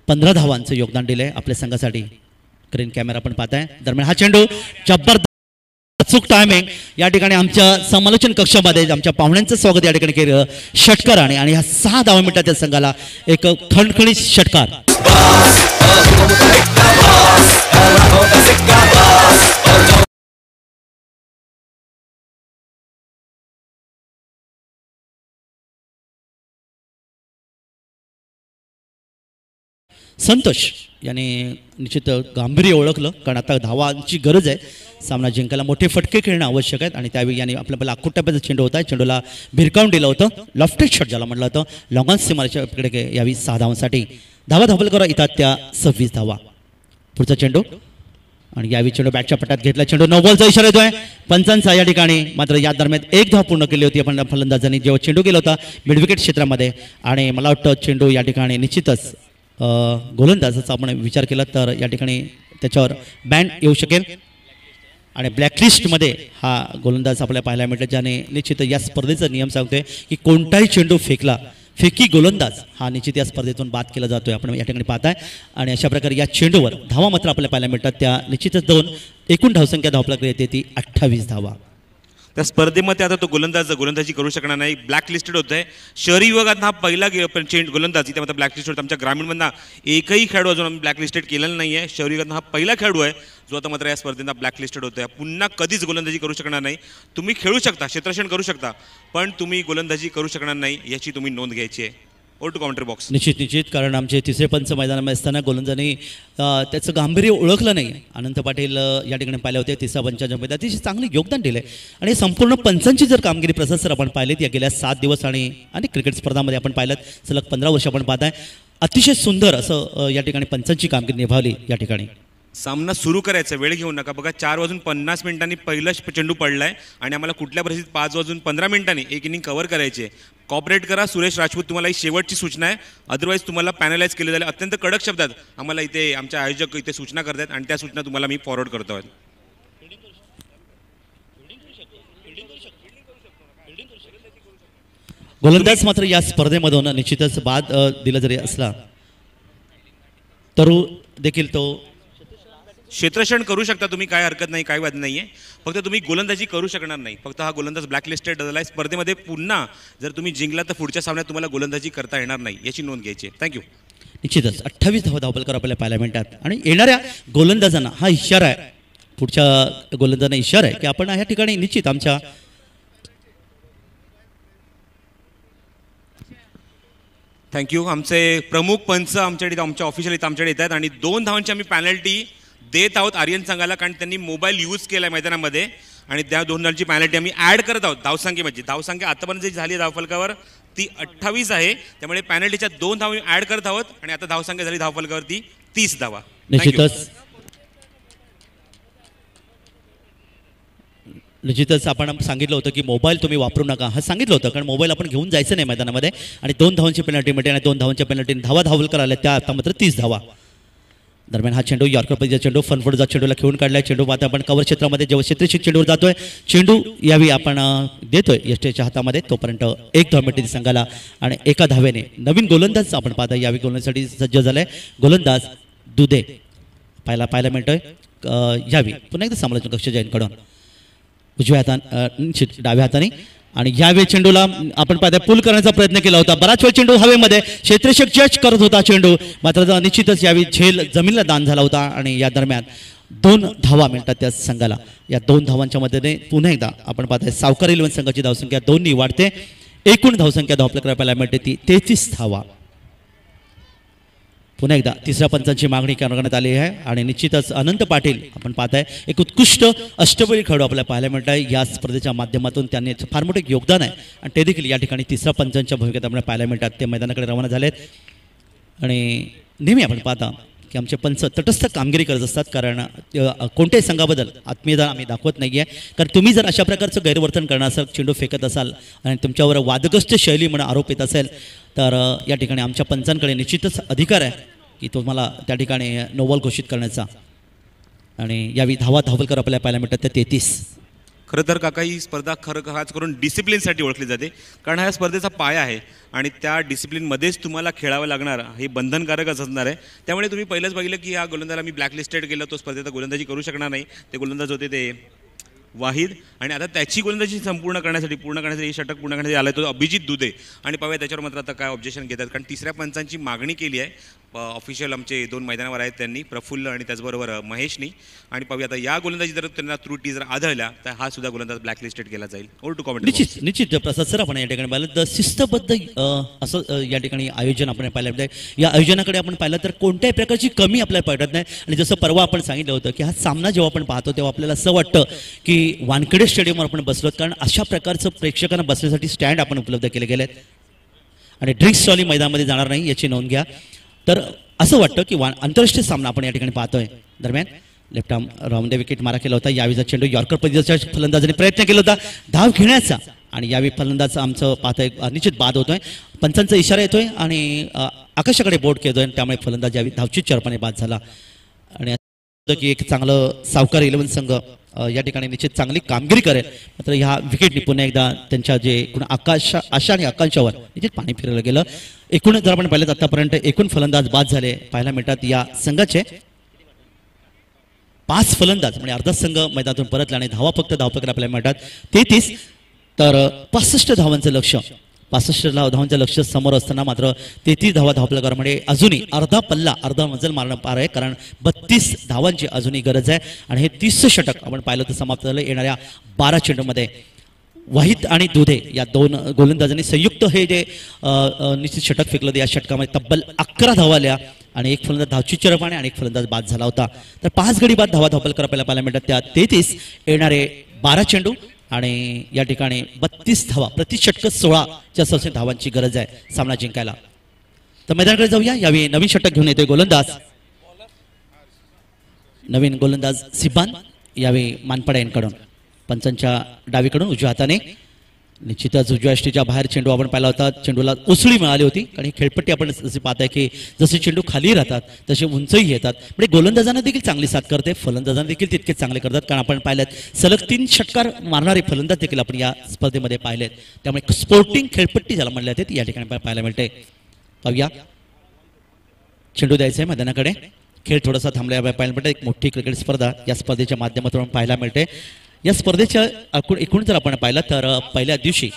15 धावांचं योगदान दिलंय आपल्या संघासाठी. स्क्रीन कॅमेरा आपण पाहताय. दरम्यान हा चेंडू जबरदस्त अचूक टायमिंग या ठिकाणी आमच्या समालोचन कक्षामध्ये आमच्या पाहुण्यांचं स्वागत या ठिकाणी केलं षटकाराने आणि ह्या 6 धावा मिळतात त्या संघाला एक खणखणीत षटकार. संतोष याने निश्चित गांभीर्य ओळखलं कारण आता धावांची गरज आहे. सामना जिंकायला मोठे फटके खेळणं आवश्यक आहेत आणि त्यावेळी याने आपल्याला लाखो टप्प्याचा चेंडू होता. चेंडूला भिरकावून दिलं होतं. लॉफ्टेड शॉट ज्याला म्हटलं होतं लॉंगॉन सीमारेषेकडे यावी 6 धावांसाठी. धावा धावबलकर येतात त्या 26 धावा. पुढचा चेंडू आणि यावी चेंडू बॅटच्या पट्ट्यात घेतला. चेंडू 9 बॉलचा इशारा येतोय पंचांचा या ठिकाणी. मात्र या दरम्यान 1 धाव पूर्ण केली होती आपण फलंदाजांनी जेव्हा चेंडू गेला होता मिड विकेट क्षेत्रामध्ये आणि मला वाटतं चेंडू या ठिकाणी निश्चितच गोलंदाजाचा आपण विचार केला तर या ठिकाणी त्याच्यावर बॅन येऊ शकेल आणि ब्लॅकलिस्टमध्ये हा गोलंदाज आपल्याला पाहायला मिळतो ज्याने निश्चित या स्पर्धेचा नियम सांगतोय की कोणताही चेंडू फेकी गोलंदाज हा निश्चित या स्पर्धेतून बाद केला जातोय आपण या ठिकाणी पाहताय. आणि अशा प्रकारे या चेंडूवर धावा मात्र आपल्याला पाहायला मिळतात त्या निश्चितच 2 एकूण धावसंख्या धावपलाकडे येते ती 28 धावा. त्या स्पर्धेमध्ये आता तो गोलंदाजी करू शकणार नाही. ब्लॅक लिस्टेड होत आहे. शहरी विभागात हा पहिला गोलंदाज इथे मात्र ब्लॅक लिस्टेड. आमच्या ग्रामीणमधला एकही खेळाडू अजून आम्ही ब्लॅक लिस्टेड केलेला नाही आहे. शहरी विभागात हा पहिला खेळाडू आहे जो आता मात्र या स्पर्धेला ब्लॅक लिस्टेड होतो आहे. पुन्हा कधीच गोलंदाजी करू शकणार नाही. तुम्ही खेळू शकता, क्षेत्ररक्षण करू शकता, पण तुम्ही गोलंदाजी करू शकणार नाही याची तुम्ही नोंद घ्यायची आहे. ओ टू काउंटर बॉक्स. निश्चित कारण आमचे तिसरे पंच मैदानामध्ये असताना गोलंदाजांनी त्याचं गांभीर्य ओळखलं नाही. अनंत पाटील या ठिकाणी पाहिले होते. तिसऱ्या पंचांच्या मध्ये अतिशय चांगले योगदान दिले आणि संपूर्ण पंचांची जर कामगिरी प्रसाद सर आपण पाहिलेत या गेल्या 7 दिवस आणि अनेक क्रिकेट स्पर्धामध्ये आपण पाहिलं सलग 15 वर्ष आपण पाहताय अतिशय सुंदर असं या ठिकाणी पंचांची कामगिरी निभावली. या ठिकाणी सामना सुरू करायचा वेळ घेऊ नका. बघा 4:50 पहिला चेंडू पडलाय आणि आम्हाला कुठल्या परिस्थितीत 5:15 एक इनिंग कव्हर करायचे. कॉपरेट करा. सुरेश राजपूत तुम्हाला ही शेवटची सूचना आहे. अदरवाईज तुम्हाला पॅनलाइज केले जाईल. अत्यंत कडक शब्दात आम्हाला इथे आमचे आयोजक इथे सूचना करतात आणि त्या सूचना तुम्हाला मी फॉरवर्ड करतो. गोलंदाज मात्र या स्पर्धेमधून निश्चितच बाद दिला जरी असला तरू देखील तो क्षेत्ररक्षण करू शकता तुम्ही, काय हरकत नाही, काय वाद नाही आहे. फक्त तुम्ही गोलंदाजी करू शकणार नाही. फक्त हा गोलंदाज ब्लॅकलिस्टेड झाला आहे स्पर्धेमध्ये. पुन्हा जर तुम्ही जिंकला तर पुढच्या सामन्यात तुम्हाला गोलंदाजी करता येणार नाही याची नोंद घ्यायची आहे. थँक्यू. निश्चितच 28 धावबलकर आपल्याला पाहायला मिळतात आणि येणाऱ्या गोलंदाजांना हा इशारा आहे, पुढच्या गोलंदाजांना इशारा आहे की आपण या ठिकाणी निश्चित आमच्या थँक्यू. आमचे प्रमुख पंच आमच्या ऑफिशियल इथं आमच्याकडे येत आहेत आणि 2 धावांची आम्ही पॅनल्टी देत आहोत आर्यन संघाला कारण त्यांनी मोबाईल यूज केला आहे मैदानामध्ये आणि त्या 2 धावांची पॅनल्टी आम्ही ॲड करत आहोत. धावसंख्येमध्ये धावसंख्या आतापर्यंत जी झाली धावफलकावर ती 28 आहे. त्यामुळे पॅनल्टीच्या 2 धावा ॲड करत आहोत आणि आता धावसंख्या झाली धावफलकावरती 30 धावा. निश्चितच आपण सांगितलं होतं की मोबाईल तुम्ही वापरू नका हा सांगितलं होतं कारण मोबाईल आपण घेऊन जायचं नाही मैदानामध्ये आणि 2 धावांची पेनल्टी मिळते आणि 2 धावांच्या पेनल्टीने धावबलकर आल्या त्या आता मात्र 30 धावा. दरम्यान हा चेंडू यॉर्कर पद्धतीचा चेंडू फनफोडचा चेंडूला खेळून काढलाय. चेंडू आता आपण कव्हर क्षेत्रामध्ये जेव्हा क्षेत्ररक्षक चेंडूवर जातोय चेंडू यावी आपण देतोय यष्टेच्या हातामध्ये तोपर्यंत 1 धाव मिळते संघाला आणि एका धावेने नवीन गोलंदाज आपण पाहता यावी गोलंदाजीसाठी सज्ज झालाय. गोलंदाज दुधे पाहायला मिळतोय यावी पुन्हा एकदा समालोचन कक्ष जैनकडून. उजव्या निश्चित डाव्या हाताने आणि यावेळी चेंडूला आपण पाहता पूल करण्याचा प्रयत्न केला होता. बराच वेळ चेंडू हवेमध्ये क्षेत्ररक्षक जज करत होता चेंडू, मात्र निश्चितच यावेळी झेल जमिनीला दान झाला होता आणि या दरम्यान 2 धावा मिळतात त्या संघाला. या 2 धावांच्या मदतीने पुन्हा एकदा आपण पाहताय सावकार 11 संघाची धावसंख्या 2 वाढते. एकूण धावसंख्या धावपल्याकडे पाहायला मिळते ती 33 धावा. पुन्हा एकदा तिसऱ्या पंचांची मागणी करण्यात आली आहे आणि निश्चितच अनंत पाटील आपण पाहताय एक उत्कृष्ट अष्टबळी खेळाडू आपल्याला पाहायला मिळत आहे. या स्पर्धेच्या माध्यमातून त्यांनी फार मोठे योगदान आहे आणि ते देखील या ठिकाणी तिसऱ्या पंचांच्या भूमिकेत आपल्याला पाहायला मिळतात. ते मैदानाकडे रवाना झालेत आणि नेहमी आपण पाहता की आमचे पंच तटस्थ कामगिरी करत असतात, कारण कोणत्याही संघाबद्दल आत्मीयता आम्ही दाखवत नाही आहे. कारण तुम्ही जर अशा प्रकारचं गैरवर्तन करणार असाल, चेंडू फेकत असाल आणि तुमच्यावर वादग्रस्त शैली म्हणून आरोप येत असेल तर या ठिकाणी आमच्या पंचांकडे निश्चितच अधिकार आहे की तुम्हाला त्या ठिकाणी नो बॉल घोषित करण्याचा. आणि यावेळी धावलकर आपल्याला पाहायला मिळतात त्या 33. खरं तर काका ही स्पर्धा खास करून डिसिप्लिनसाठी ओळखली जाते, कारण हा स्पर्धेचा पाया आहे आणि त्या डिसिप्लिनमध्येच तुम्हाला खेळावं लागणार हे बंधनकारकच असणार आहे. त्यामुळे तुम्ही पहिलंच बघितलं की या गोलंदाजाला मी ब्लॅकलिस्टेड केलं, तो स्पर्धेत गोलंदाजी करू शकणार नाही. ते गोलंदाज होते ते वाहिद आणि आता त्याची गोलंदाजी पूर्ण करण्यासाठी हे षटक पूर्ण करण्यासाठी आला तो अभिजित दुधे. आणि पाहूया त्याच्यावर मात्र आता काय ऑब्जेक्शन घेतात, कारण तिसऱ्या पंचांची मागणी केली आहे. ऑफिशियल आमचे 2 मैदानावर आहेत त्यांनी, प्रफुल्ल आणि त्याचबरोबर महेशनी. आणि पाहूया आता या गोलंदाजी जर त्यांना त्रुटी जर आढळल्या तर हा सुद्धा गोलंदाज ब्लॅकलिस्टेड केला जाईल. ओर टू कॉमेंट. निश्चित प्रसाद सर, आपण या ठिकाणी पाहिलं तर शिस्तबद्ध असं या ठिकाणी आयोजन आपण पाहिलं पाहिजे. या आयोजनाकडे आपण पाहिलं तर कोणत्याही प्रकारची कमी आपल्याला पडत नाही. आणि जसं परवा आपण सांगितलं होतं की हा सामना जेव्हा आपण पाहतो तेव्हा आपल्याला असं वाटतं की वानखेडे स्टेडियमवर आपण बसलो, कारण अशा प्रकारचं प्रेक्षकांना बसण्यासाठी स्टँड आपण उपलब्ध केले गेलेत आणि ड्रिंक्स स्टॉली मैदानामध्ये जाणार नाही याची नोंद घ्या. तर असं वाटतं की आंतरराष्ट्रीय सामना आपण या ठिकाणी पाहतोय. दरम्यान लेफ्ट आर्म राऊंड विकेट मारा केला होता. यावेळीचा चेंडू यॉर्कर पद्धतीच्या फलंदाजाने प्रयत्न केला होता धाव घेण्याचा आणि यावेळी फलंदाज आमचं पाहतोय निश्चित बाद होतोय. पंचांचा इशारा येतोय आणि आकाशाकडे बोट केतोय, त्यामुळे फलंदाज यावेळी धावचीत चरपाने बाद झाला. आणि की एक चांगलं सावकार 11 संघ या ठिकाणी निश्चित चांगली कामगिरी करेल, मात्र ह्या विकेटनी पुन्हा एकदा त्यांच्या जे एकूण आशा आणि आकांक्षावर निश्चित पाणी फिरवलं गेलं. एकूण जर आपण पाहिलं आतापर्यंत एकूण फलंदाज बाद झाले पाहायला मिळतात या संघाचे 5 फलंदाज, म्हणजे अर्धा संघ मैदानातून परतला आणि धावा फक्त धावपकर आपल्याला मिळतात 33. तर 65 धावांचं लक्ष 65 धावांचं लक्ष समोर असताना मात्र 33 धावा धावपल्यामध्ये अजूनही अर्धा मजल मारणं पार आहे, कारण 32 धावांची अजूनही गरज आहे. आणि हे 30 षटक आपण पाहिलं तर समाप्त झालं. येणाऱ्या 12 चेंडूमध्ये वाहिद आणि दुधे या 2 गोलंदाजांनी संयुक्त हे जे निश्चित षटक फेकलं, या षटकामध्ये तब्बल 11 धावा आल्या आणि एक फलंदाज धावची चरपाने आणि एक फलंदाज बाद झाला होता. तर 5 गडी बाद धावा धावपलकर आपल्याला पाहायला मिळतात त्या 33. येणारे 12 चेंडू आणि या ठिकाणी 32 धावा प्रति षटक 16च्या सवसे धावांची गरज आहे सामना जिंकायला. तर मैदानाकडे जाऊया. यावेळी नवीन षटक घेऊन येतोय नवीन गोलंदाज सिबान यावेळी मानपाडा यांकडून. पंचांच्या डावीकडून उजव्या हाताने निश्चितच उजव्या यष्टीच्या बाहेर चेंडू आपण पाहिला होता. चेंडूला उसळी मिळाली होती आणि खेळपट्टी आपण जसे पाहताय की जसे चेंडू खाली राहतात तसे उंचही येतात. म्हणजे गोलंदाजांना देखील चांगली साथ करते, फलंदाजांना देखील तितकेच चांगले करतात, कारण आपण पाहिलेत सलग 3 षटकार मारणारे फलंदाज देखील आपण या स्पर्धेमध्ये पाहिलेत. त्यामुळे स्पोर्टिंग खेळपट्टी ज्याला म्हणले जाते या ठिकाणी पाहायला मिळते. पाहूया चेंडू द्यायचा आहे मैदानाकडे. खेळ थोडासा थांबला पाहायला मिळते. एक मोठी क्रिकेट स्पर्धा या स्पर्धेच्या माध्यमातून पाहायला मिळते. या स्पर्धेच्या एकूण जर आपण पाहिलं तर पहिल्या दिवशी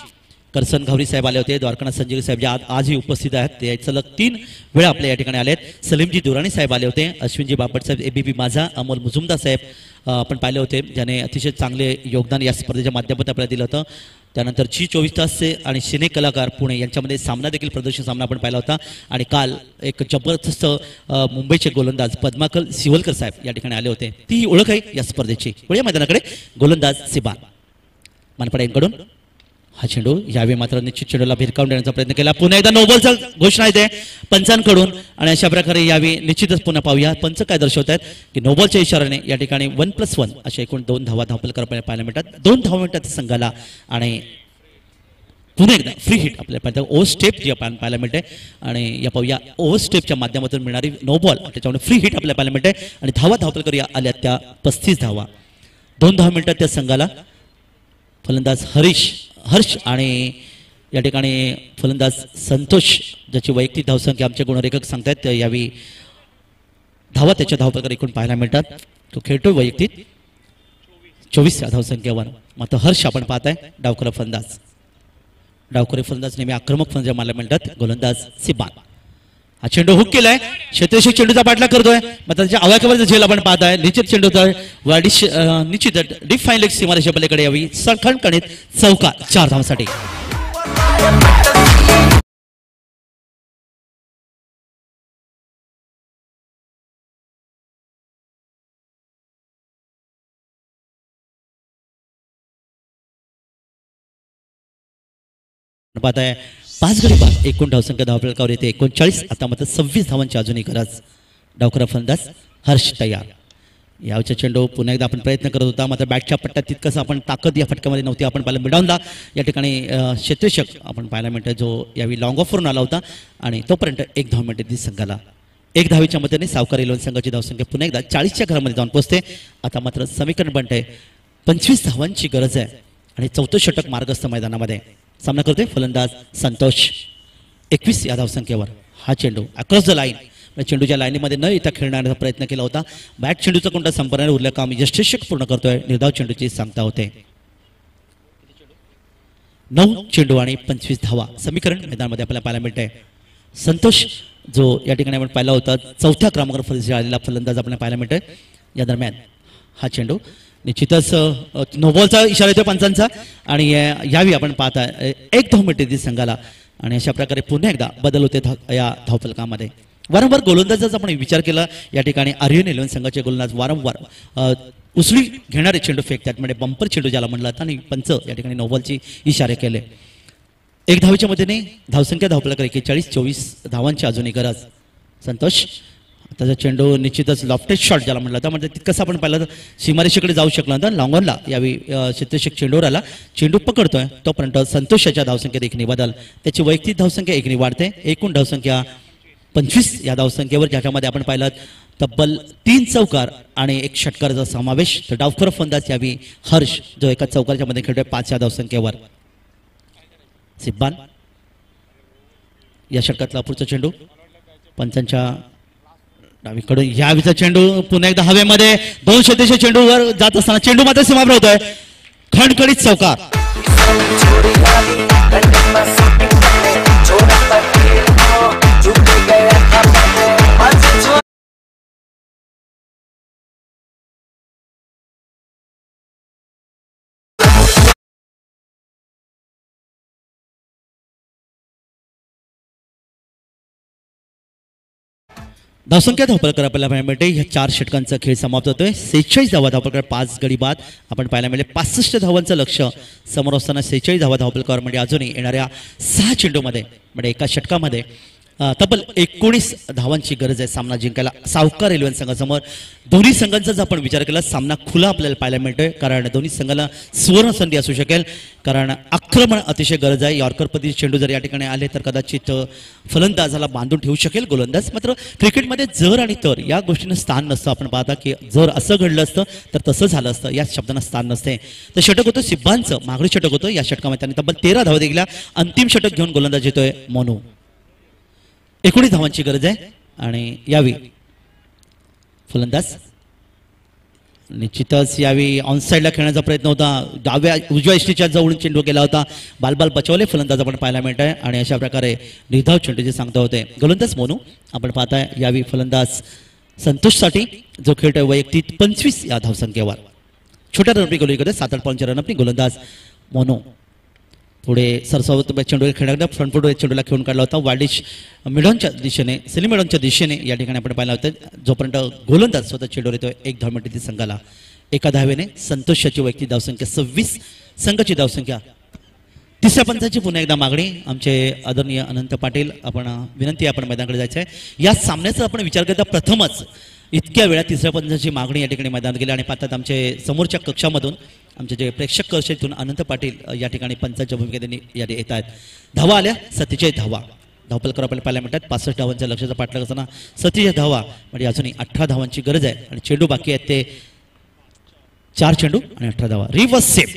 करसन घावरी साहेब आले होते, द्वारकानाथ संजीव साहेब जे आजही उपस्थित आहेत, ते सलग 3 वेळा आपल्या या ठिकाणी आलेत. सलीमजी दुराणी साहेब आले होते, अश्विनजी बापट साहेब, ABP माझा, अमोल मुजुमदार साहेब आपण पाहिले होते, ज्याने अतिशय चांगले योगदान या स्पर्धेच्या माध्यमातून आपल्याला दिलं होतं. त्यानंतर G24 आणि सिने कलाकार पुणे यांच्यामध्ये सामना देखील प्रदर्शन सामना आपण पाहिला होता. आणि काल एक जबरदस्त मुंबईचे गोलंदाज पद्माकर सिवलकर साहेब या ठिकाणी आले होते. ती ओळख आहे या स्पर्धेची. वळूया मैदानाकडे. गोलंदाज सिबान मानपाडा यांकडून हा चेंडू यावेळी मात्र निश्चित चेंडूला भिरकावून देण्याचा प्रयत्न केला. पुन्हा एकदा नोबॉलचा घोषणा येते पंचांकडून आणि अशा प्रकारे यावेळी निश्चितच पुन्हा पाहूया पंच काय दर्शवत आहेत की नोबॉलच्या इशाऱ्याने या ठिकाणी 1+1 अशा एकूण 2 धावा धावपलकर पाहायला मिळतात. 2 धावा मिळतात संघाला आणि पुन्हा एकदा फ्री हिट आपल्याला पाहिजे ओव्हर स्टेप जी आपण पाहायला मिळते. आणि या पाहूया ओव्हर स्टेपच्या माध्यमातून मिळणारी नोबॉल त्याच्यामुळे फ्री हिट आपल्याला पाहायला मिळते. आणि धावा धावपलकर या आल्या त्या 35 धावा. 2 धावा मिळतात त्या संघाला. फलंदाज हर्ष आणि या ठिकाणी फलंदाज संतोष ज्याची वैयक्तिक धावसंख्या आमचे गुणरेखक सांगतात यावेळी धावा त्याच्या धावपलकर एकूण पाहायला मिळतात. तो खेळतोय वैयक्तिक 24 या धावसंख्येवर मात्र हर्ष आपण पाहताय डावखुरा फलंदाज. डावखुरे फलंदाज नेहमी आक्रमक फलंदाज मानले म्हणतात. गोलंदाज सिबान हा चेंडू हुक केलाय. क्षेत्ररक्षक चेंडूचा पाठलाग करतोय. मात्र त्याच्या आवाक्यावरचा झेल आपण पाहताय. निश्चित चेंडूचा वाढीश निश्चित डीप फाईन लेग सीमारेषा पलीकडे यावी खणखणीत चौका 4 धावांसाठी. पाहताय 5 गडी बाद एकूण धावसंख्या धावफलकावर येते 39. आता मात्र 26 धावांची अजूनही गरज. डावखुरा फलंदाज हर्ष तयार. यावचा चेंडू पुन्हा एकदा आपण प्रयत्न करत होता. मात्र बॅटच्या पट्ट्यात तितकंच आपण ताकद या फटक्यामध्ये नव्हती. आपण पाहिलं मिडॉनला या ठिकाणी क्षेत्ररक्षक आपण पाहायला मिळतं जो यावेळी लॉंग ऑफवरून आला होता आणि तोपर्यंत 1 धाव मिळते संघाला. 1 धावेच्या मदतीने सावकार इलेव्हन संघाची धावसंख्या पुन्हा एकदा 40च्या घरामध्ये जाऊन पोहोचते. आता मात्र समीकरण बनते 25 धावांची गरज आहे आणि 4थं षटक मार्गस्थ मैदानामध्ये. सामना करतोय फलंदाज संतोष. 21 या धावसंख्येवर हा चेंडू अक्रॉस द लाईन चेंडूच्या लाईनीमध्ये न येता खेळण्याचा प्रयत्न केला होता. बॅट चेंडूचा कोणता संपर्क उरलं काम यष्टिषक पूर्ण करतोय. निर्धाव चेंडूची सांगता होते. 9 चेंडू आणि 25 धावा समीकरण मैदानामध्ये आपल्याला पाहायला मिळतंय. संतोष जो या ठिकाणी आपण पाहिला होता 4थ्या क्रमांकावर फलंदाजी आलेला फलंदाज आपल्याला पाहायला मिळतोय. या दरम्यान हा चेंडू निश्चितच नो बॉलचा इशारा येतो पंचांचा आणि यावी आपण पाहता 1 धाव मिळते संघाला आणि अशा प्रकारे पुन्हा एकदा बदल होते या धावफलकामध्ये. वारंवार गोलंदाजाचा आपण विचार केला या ठिकाणी आर्यन इलेव्हन संघाचे गोलंदाज वारंवार उसळी घेणारे चेंडू फेकतात म्हणजे बंपर चेंडू ज्याला म्हणलं जातं आणि पंच या ठिकाणी नो बॉलची इशारे केले. 1 धावेच्या मध्येने धावसंख्या धावफलकावर 41. 24 धावांची अजूनही गरज. संतोष त्याचा चेंडू निश्चितच लॉफ्टेड शॉट ज्याला म्हटलं होतं म्हणजे तितकंसं आपण पाहिलं तर सीमारेषेकडे जाऊ शकला नंतर लॉंगॉनला यावेळी क्षेत्ररक्षक चेंडूवर आला. चेंडू पकडतोय तोपर्यंत संतोषाच्या धावसंख्येत 1 बदल. त्याची वैयक्तिक धावसंख्या 1 वाढते. एकूण धावसंख्या 25 या धावसंख्येवर ज्याच्यामध्ये आपण पाहिलं तब्बल 3 चौकार आणि 1 षटकाराचा समावेश. तर डावखुरा फलंदाज यावी हर्ष जो एका चौकारच्या मध्ये खेळतोय 5 या धावसंख्येवर. सिब्बान या षटकातला पुढचा चेंडू पंचांच्या डावीकडून यावीचा चेंडू पुन्हा एकदा हवेमध्ये 2 क्षेत्ररक्षक चेंडूवर जात असताना चेंडू मात्र सीमावर होतोय. खणखणीत चौकार. धावसंख्या धावफलकावर आपल्याला मिळते. ह्या 4 षटकांचा खेळ समाप्त होतोय. 46 धावा धावफलकावर 5 गडी बाद आपण पाहायला मिळेल. 65 धावांचं लक्ष समोर असताना 46 धावा धावफलकावर म्हणजे अजूनही येणाऱ्या 6 चेंडूमध्ये म्हणजे एका षटकामध्ये तब्बल 19 धावांची गरज आहे सामना जिंकायला सावकार इलेव्हन संघासमोर. दोन्ही संघांचा जर आपण विचार केला सामना खुला आपल्याला पाहायला मिळतोय कारण दोन्ही संघाला सुवर्ण संधी असू शकेल कारण आक्रमण अतिशय गरज आहे. यॉर्करपती चेंडू जर या ठिकाणी आले तर कदाचित फलंदाजाला बांधून ठेवू शकेल गोलंदाज. मात्र क्रिकेटमध्ये जर आणि तर या गोष्टींना स्थान नसतं. आपण पाहता की जर असं घडलं असतं तर तसं झालं असतं या शब्दांना स्थान नसते. तर षटक होतं सिब्बांचं मागणी षटक होतं. या षटकामध्ये त्यांनी तब्बल 13 धावा दिल्या. अंतिम षटक घेऊन गोलंदाज येतोय मोनू. 19 धावांची गरज आहे आणि यावी फलंदाज निश्चितच यावी ऑनसाईडला खेळण्याचा प्रयत्न होता. उजव्या इष्टीच्या जवळून चेंडू केला होता. बालबाल बचावले फलंदाज आपण पाहायला मिळत आहे आणि अशा प्रकारे निर्धाव चेंडूचे सांगता होते. गोलंदाज मोनू आपण पाहताय यावी फलंदाज संतोषसाठी जो खेळतोय वैयक्तिक 25 या धावसंख्येवर. छोट्या रनअपी गोलंदाज 7-8 पॉईंटच्या रनअपी गोलंदाज मोनू. पुढे सरसावत चेंडूवर खेळण्याकडे फ्रंट फुटवर चेंडूला खेळून काढला होता. वाडिश मिडॉनच्या दिशेने सेलिम मिडॉनच्या दिशेने या ठिकाणी आपण पाहिलं होतं जोपर्यंत गोलंदाज स्वतः चेंडूवर येतोय 1 धाव मिळते संघाला. 1 धावेने संतोषाची वैयक्तिक धावसंख्या 26 संघाची धावसंख्या. तिसऱ्या पंचाची पुन्हा एकदा मागणी आमचे आदरणीय अनंत पाटील आपण विनंती आपण मैदानाकडे जायचं आहे. या सामन्याचा आपण विचार करता प्रथमच इतक्या वेळा तिसऱ्या पंचाची मागणी या ठिकाणी मैदानात गेली आणि पाहतात आमचे समोरच्या कक्षामधून आमचे जे प्रेक्षक कक्षेतून अनंत पाटील या ठिकाणी पंचांच्या भूमिकेने येत आहेत. धावा आल्या 47 धावा धावफलकावर आपल्याला पाहायला मिळतात. 65 धावांच्या लक्षाचा पाठलाग असताना 47 धावा म्हणजे अजूनही 18 धावांची गरज आहे आणि चेंडू बाकी आहेत ते 4 चेंडू आणि 18 धावा. रिव्हर्स सेफ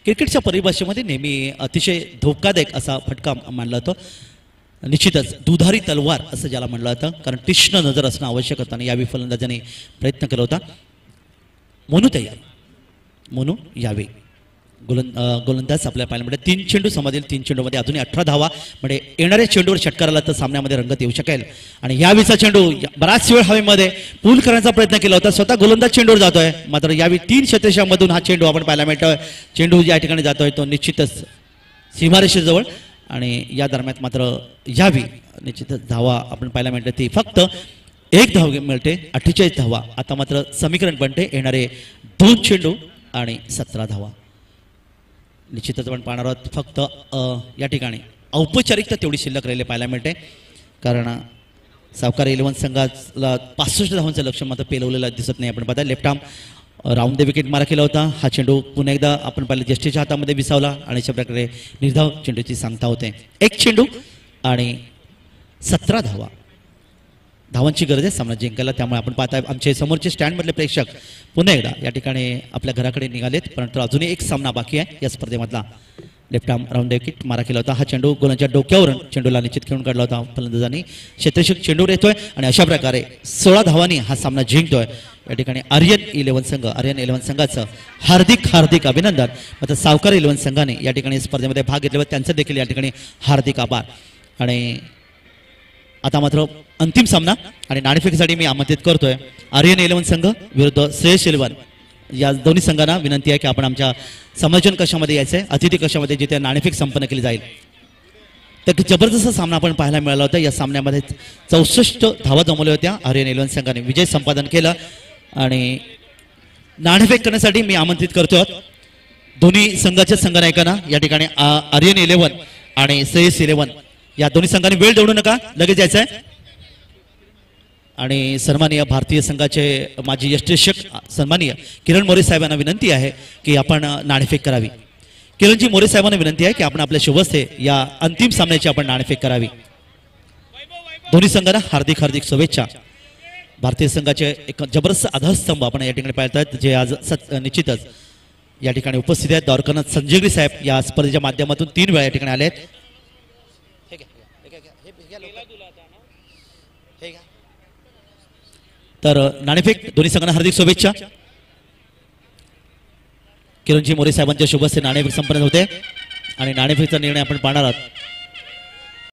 क्रिकेटच्या परिभाषेमध्ये नेहमी अतिशय धोकादायक असा फटका मानला जातो. निश्चितच दुधारी तलवार असं ज्याला म्हणलं जातं कारण तीक्ष्ण नजर असणं आवश्यक असताना यावेळी फलंदाजाने प्रयत्न केला होता. मोनू तयार मोनू यावे. गोलंदाज आपल्या पाहायला 3 चेंडू समजतील. 3 चेंडूमध्ये अजूनही 18 धावा, म्हणजे येणाऱ्या चेंडूवर षटकार आला तर सामन्यामध्ये रंगत येऊ शकेल. आणि यावेळीचा चेंडू बराच वेळ हवेमध्ये पूल करण्याचा प्रयत्न केला होता, स्वतः गोलंदाज चेंडूवर जातोय, मात्र यावेळी 3 क्षेत्रक्षामधून हा चेंडू आपण पाहायला मिळतोय. चेंडू या ठिकाणी जातोय तो निश्चितच सीमारेषेजवळ, आणि या दरम्यान मात्र यावी निश्चितच धावा आपण पाहायला मिळते ती फक्त 1 धाव मिळते. 48 धावा. आता मात्र समीकरण बनते येणारे 2 चेंडू आणि 17 धावा. निश्चितच आपण पाहणार आहोत. फक्त या ठिकाणी औपचारिकता तेवढी शिल्लक राहिली पाहायला मिळते, कारण सावकार 11 संघाला 65 धावांचं लक्ष मात्र पेलवलेलं दिसत नाही. आपण पाहता left arm round the wicket मारा केला होता. हा चेंडू पुन्हा एकदा आपण पाहिलं ज्येष्ठच्या हातामध्ये विसावला, आणि अशा प्रकारे निर्धाव चेंडूची सांगता होते. 1 चेंडू आणि 17 धावा. धावांची गरज आहे सामना जिंकायला, त्यामुळे आपण पाहताय आमचे समोरचे स्टँडमधले प्रेक्षक पुन्हा एकदा या ठिकाणी आपल्या घराकडे निघालेत, परंतु अजूनही एक सामना बाकी आहे या स्पर्धेमधला. Left arm round the wicket मारा केला होता. हा चेंडू गोलांच्या डोक्यावरून चेंडूला निश्चित खेळून काढला होता फलंदाजांनी. क्षेत्ररक्षक चेंडूवर येतोय, आणि अशा प्रकारे 16 धावांनी हा सामना जिंकतोय. या ठिकाणी आर्यन 11 संघाचं हार्दिक अभिनंदन. मात्र सावकार 11 संघाने या ठिकाणी स्पर्धेमध्ये भाग घेतल्यावर त्यांचं देखील या ठिकाणी हार्दिक आभार. आणि आता मात्र अंतिम सामना, आणि नाणेफेकीसाठी मी आमंत्रित करतोय आर्यन 11 संघ विरुद्ध श्रेयस 11. या दोन्ही संघांना विनंती आहे की आपण आमच्या समायोजन कक्षामध्ये यायचंय, अतिथी कक्षामध्ये जिथे नाणेफेक संपन्न केली जाईल. तर जबरदस्त सामना आपण पाहायला मिळाला होता. या सामन्यामध्ये 64 धावा जमवल्या होत्या. आर्यन 11 संघाने विजय संपादन केलं, आणि नाणेफेक करण्यासाठी मी आमंत्रित करतोय दोन्ही संघाच्या संघनायकांना. या ठिकाणी आर्यन 11 आणि श्रेयस 11 या दोन्ही संघांनी वेळ देऊ नका, लगेच यायचं आहे. आणि सन्माननीय भारतीय संघाचे माजी यष्टिरक्षक सन्माननीय किरण मोरे साहेबांना विनंती आहे की आपण नाणेफेक करावी. किरणजी मोरे साहेबांना विनंती आहे की आपण आपल्या शुभ हस्ते या अंतिम सामन्याची आपण नाणेफेक करावी. दोन्ही संघांना हार्दिक शुभेच्छा. भारतीय संघाचे एक जबरदस्त आधारस्तंभ आपण या ठिकाणी पाहत आहेत, जे आज निश्चितच या ठिकाणी उपस्थित आहेत. द्वारकानाथ संजयगिरी साहेब या स्पर्धेच्या माध्यमातून 3 वेळा या ठिकाणी आले आहेत. तर नाणेफेक दोन्ही संघांना हार्दिक शुभेच्छा. किरणजी मोरे साहेबांच्या शुभ हस्ते नाणेफेक संपन्न होते, आणि नाणेफेकचा निर्णय आपण पाहणार आहोत.